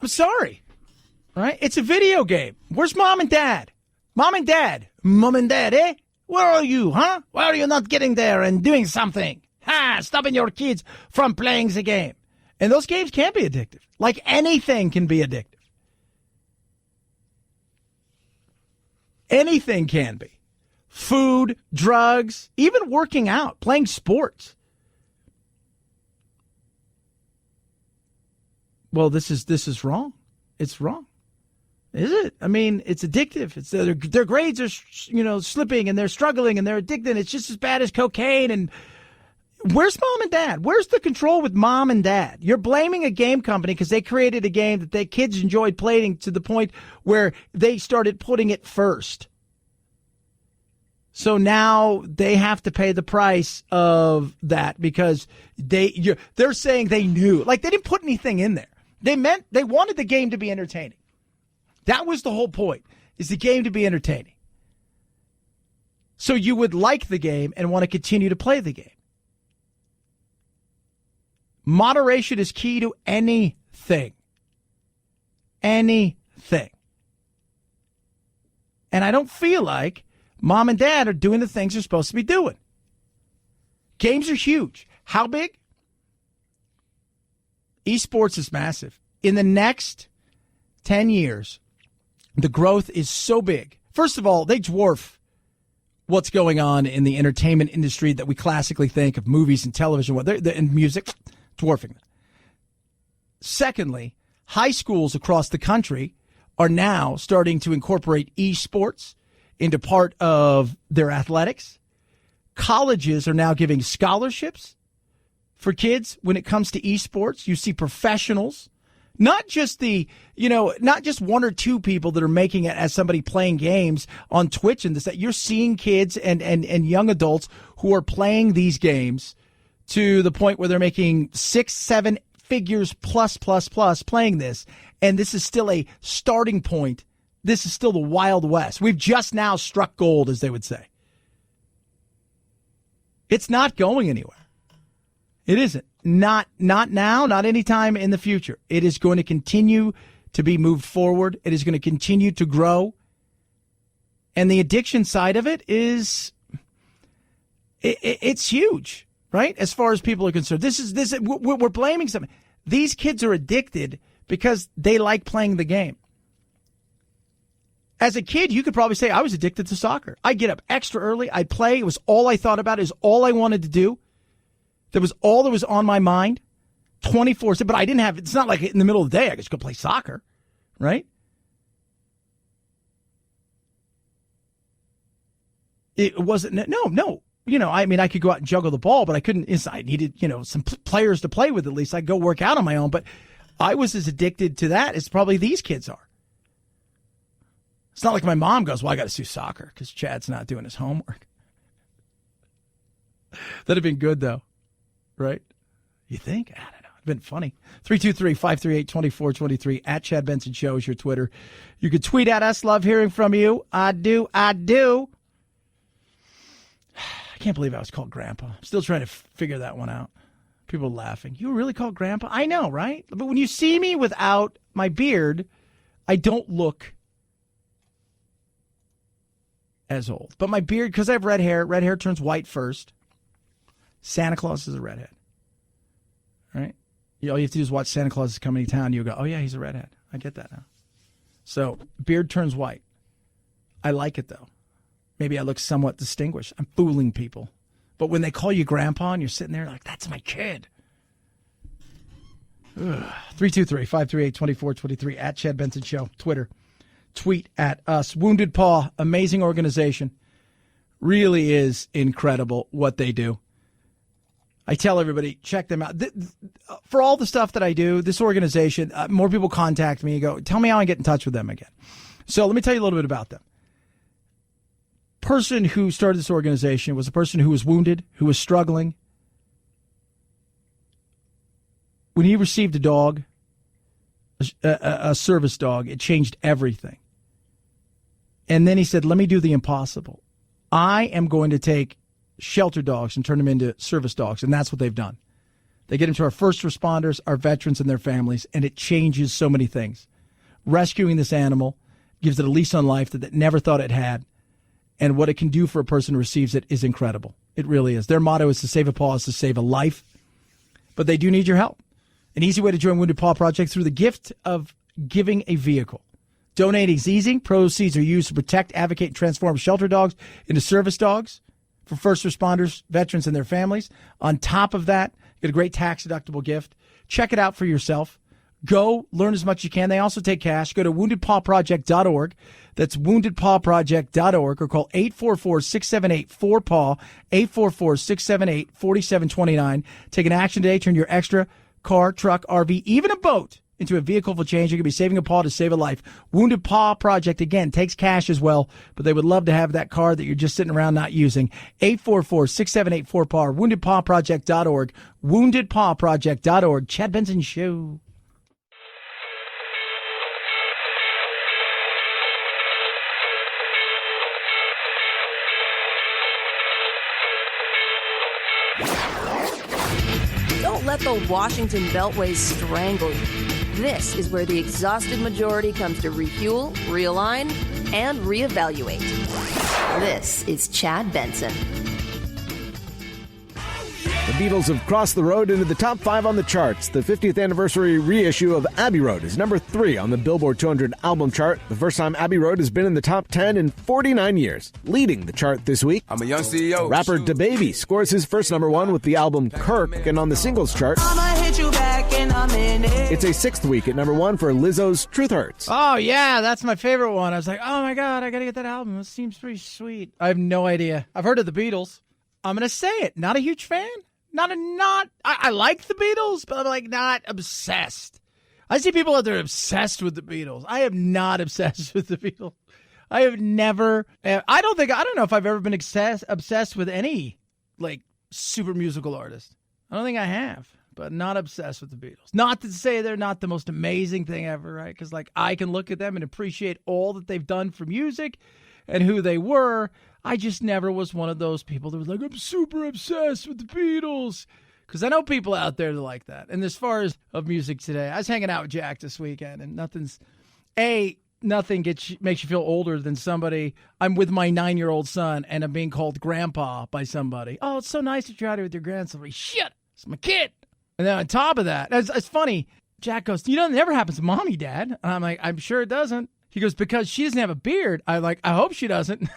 S4: I'm sorry. Right? It's a video game. Where's mom and dad? Mom and dad, eh? Where are you, huh? Why are you not getting there and doing something? Stopping your kids from playing the game. And those games can be addictive. Like anything can be addictive. Anything can be. Food, drugs, even working out, playing sports. Well, this is wrong. It's wrong. Is it? I mean, it's addictive. It's their grades are, slipping and they're struggling and they're addicted. It's just as bad as cocaine. And where's mom and dad? Where's the control with mom and dad? You're blaming a game company because they created a game that their kids enjoyed playing to the point where they started putting it first. So now they have to pay the price of that because they're saying they knew. Like, they didn't put anything in there. They wanted the game to be entertaining. That was the whole point, is the game to be entertaining. So you would like the game and want to continue to play the game. Moderation is key to anything. Anything. And I don't feel like mom and dad are doing the things they're supposed to be doing. Games are huge. How big? Esports is massive. In the next 10 years, the growth is so big. First of all, they dwarf what's going on in the entertainment industry that we classically think of, movies and television and music, dwarfing them. Secondly, high schools across the country are now starting to incorporate esports into part of their athletics. Colleges are now giving scholarships for kids when it comes to esports. You see professionals, not just not just one or two people that are making it as somebody playing games on Twitch and this, that you're seeing kids and young adults who are playing these games to the point where they're making 6-7 figures plus playing this. And this is still a starting point. This is still the Wild West. We've just now struck gold, as they would say. It's not going anywhere. It isn't. Not now, not anytime in the future. It is going to continue to be moved forward. It is going to continue to grow. And the addiction side of it is, it's huge, right? As far as people are concerned. We're blaming something. These kids are addicted because they like playing the game. As a kid, you could probably say, I was addicted to soccer. I'd get up extra early. I'd play. It was all I thought about. It was all I wanted to do. That was all that was on my mind 24/7. But I didn't have, it's not like in the middle of the day, I could just go play soccer, right? It wasn't, no. I could go out and juggle the ball, but I couldn't, I needed, some players to play with at least. I'd go work out on my own. But I was as addicted to that as probably these kids are. It's not like my mom goes, well, I got to do soccer because Chad's not doing his homework. That'd have been good, though. Right? You think? I don't know. It's been funny. 323-538-2423 at Chad Benson Show is your Twitter. You can tweet at us. Love hearing from you. I do. I can't believe I was called Grandpa. I'm still trying to figure that one out. People are laughing. You were really called Grandpa? I know, right? But when you see me without my beard, I don't look as old. But my beard, because I have red hair turns white first. Santa Claus is a redhead, right? All you have to do is watch Santa Claus is Coming to Town. You go, oh, yeah, he's a redhead. I get that now. So beard turns white. I like it, though. Maybe I look somewhat distinguished. I'm fooling people. But when they call you Grandpa and you're sitting there like, that's my kid. 323-538-2423 at Chad Benson Show. Twitter. Tweet at us. Wounded Paw, amazing organization. Really is incredible what they do. I tell everybody, check them out. For all the stuff that I do, this organization, more people contact me and go, tell me how I get in touch with them again. So let me tell you a little bit about them. Person who started this organization was a person who was wounded, who was struggling. When he received a dog, a service dog, it changed everything. And then he said, let me do the impossible. I am going to take shelter dogs and turn them into service dogs. And that's what they've done. They get them to our first responders, our veterans and their families, and it changes so many things. Rescuing this animal gives it a lease on life that it never thought it had. And what it can do for a person who receives it is incredible. It really is. Their motto is to save a paw is to save a life. But they do need your help. An easy way to join Wounded Paw Project through the gift of giving a vehicle. Donating is easy. Proceeds are used to protect, advocate, and transform shelter dogs into service dogs for first responders, veterans, and their families. On top of that, get a great tax-deductible gift. Check it out for yourself. Go learn as much as you can. They also take cash. Go to woundedpawproject.org. That's woundedpawproject.org, or call 844-678-4PAW, 844-678-4729. Take an action today. Turn your extra car, truck, RV, even a boat into a vehicle for change. You're going to be saving a paw to save a life. Wounded Paw Project, again, takes cash as well, but they would love to have that car that you're just sitting around not using. 844-678-4PAW, woundedpawproject.org, woundedpawproject.org. Chad Benson Show.
S1: Don't let the Washington Beltway strangle you. This is where the exhausted majority comes to refuel, realign, and reevaluate. This is Chad Benson.
S6: The Beatles have crossed the road into the top 5 on the charts. The 50th anniversary reissue of Abbey Road is number 3 on the Billboard 200 album chart. The first time Abbey Road has been in the top 10 in 49 years. Leading the chart this week,
S12: I'm a young CEO.
S6: Rapper DaBaby scores his first number 1 with the album Kirk, and on the singles chart,
S12: I'ma hit you back in a minute.
S6: it's a 6th week at number 1 for Lizzo's Truth Hurts.
S4: Oh, yeah, that's my favorite one. I was like, oh, my God, I got to get that album. It seems pretty sweet. I have no idea. I've heard of the Beatles. I'm going to say it. Not a huge fan. I like the Beatles, but I'm like not obsessed. I see people out there obsessed with the Beatles. I am not obsessed with the Beatles. I have never, I don't know if I've ever been obsessed with any like super musical artist. I don't think I have, but not obsessed with the Beatles. Not to say they're not the most amazing thing ever, right? Because like I can look at them and appreciate all that they've done for music and who they were. I just never was one of those people that was like, I'm super obsessed with the Beatles. Because I know people out there that like that. And as far as of music today, I was hanging out with Jack this weekend, and nothing makes you feel older than somebody. I'm with my 9-year-old son, and I'm being called grandpa by somebody. Oh, it's so nice that you're out here with your grandson. Like, shit, it's my kid. And then on top of that, it's funny. Jack goes, it never happens to mommy, Dad. And I'm like, I'm sure it doesn't. He goes, because she doesn't have a beard. I'm like, I hope she doesn't.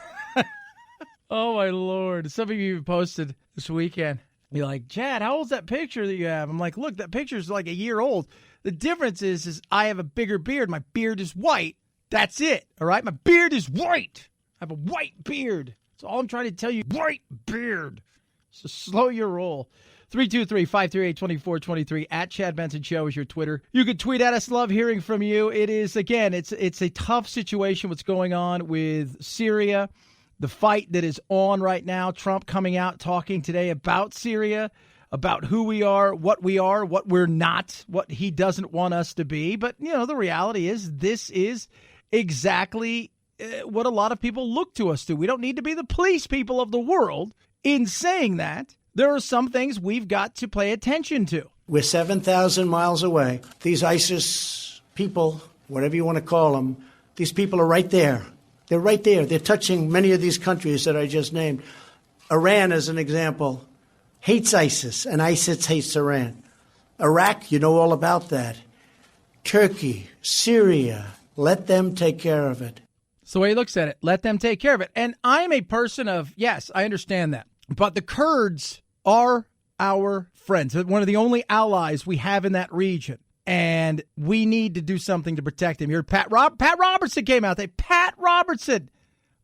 S4: Oh, my Lord. Some of you posted this weekend. You're like, Chad, how old's that picture that you have? I'm like, look, that picture's like a year old. The difference is I have a bigger beard. My beard is white. That's it, all right? My beard is white. I have a white beard. That's all I'm trying to tell you. White beard. So slow your roll. 323-538-2423 at Chad Benson Show is your Twitter. You can tweet at us. Love hearing from you. It is, again, it's a tough situation what's going on with Syria. The fight that is on right now, Trump coming out talking today about Syria, about who we are, what we're not, what he doesn't want us to be. But, the reality is this is exactly what a lot of people look to us to. We don't need to be the police people of the world. In saying that, there are some things we've got to pay attention to.
S3: We're 7,000 miles away. These ISIS people, whatever you want to call them, these people are right there. They're right there. They're touching many of these countries that I just named. Iran, as an example, hates ISIS, and ISIS hates Iran. Iraq, you know all about that. Turkey, Syria, let them take care of it.
S4: That's the way he looks at it. Let them take care of it. And I'm a person of, yes, I understand that. But the Kurds are our friends. They're one of the only allies we have in that region. And we need to do something to protect him. Here, Pat Robertson came out there. Pat Robertson.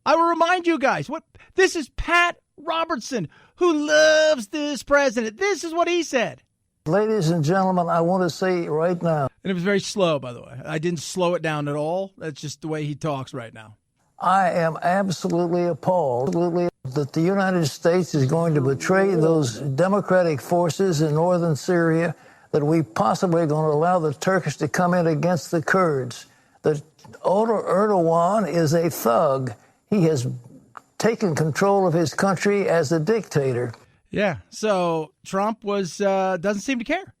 S4: I will remind you guys, this is Pat Robertson, who loves this president. This is what he said.
S5: Ladies and gentlemen, I want to say right now.
S4: And it was very slow, by the way. I didn't slow it down at all. That's just the way he talks right now.
S5: I am absolutely appalled that the United States is going to betray those democratic forces in northern Syria, that we possibly are going to allow the Turkish to come in against the Kurds. That Erdogan is a thug. He has taken control of his country as a dictator.
S4: Yeah, so Trump doesn't seem to care,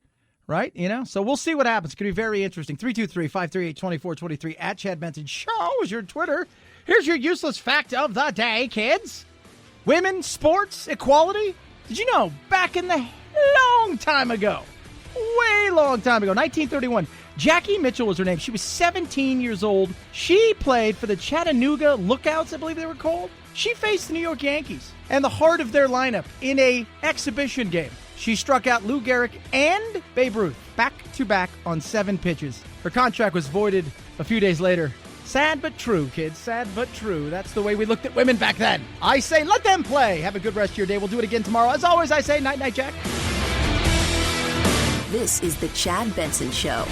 S4: right? So we'll see what happens. It's going to be very interesting. 323-538-2423 at Chad Benson Show is your Twitter. Here's your useless fact of the day, kids. Women, sports, equality. Did you know back in the long time ago, way long time ago, 1931, Jackie Mitchell was her name. She was 17 years old. She played for the Chattanooga Lookouts, I believe they were called. She faced the New York Yankees and the heart of their lineup in a exhibition game. She struck out Lou Gehrig and Babe Ruth back-to-back on 7 pitches. Her contract was voided a few days later. Sad but true, kids. Sad but true. That's the way we looked at women back then. I say let them play. Have a good rest of your day. We'll do it again tomorrow. As always, I say night-night, Jack.
S1: This is the Chad Benson Show.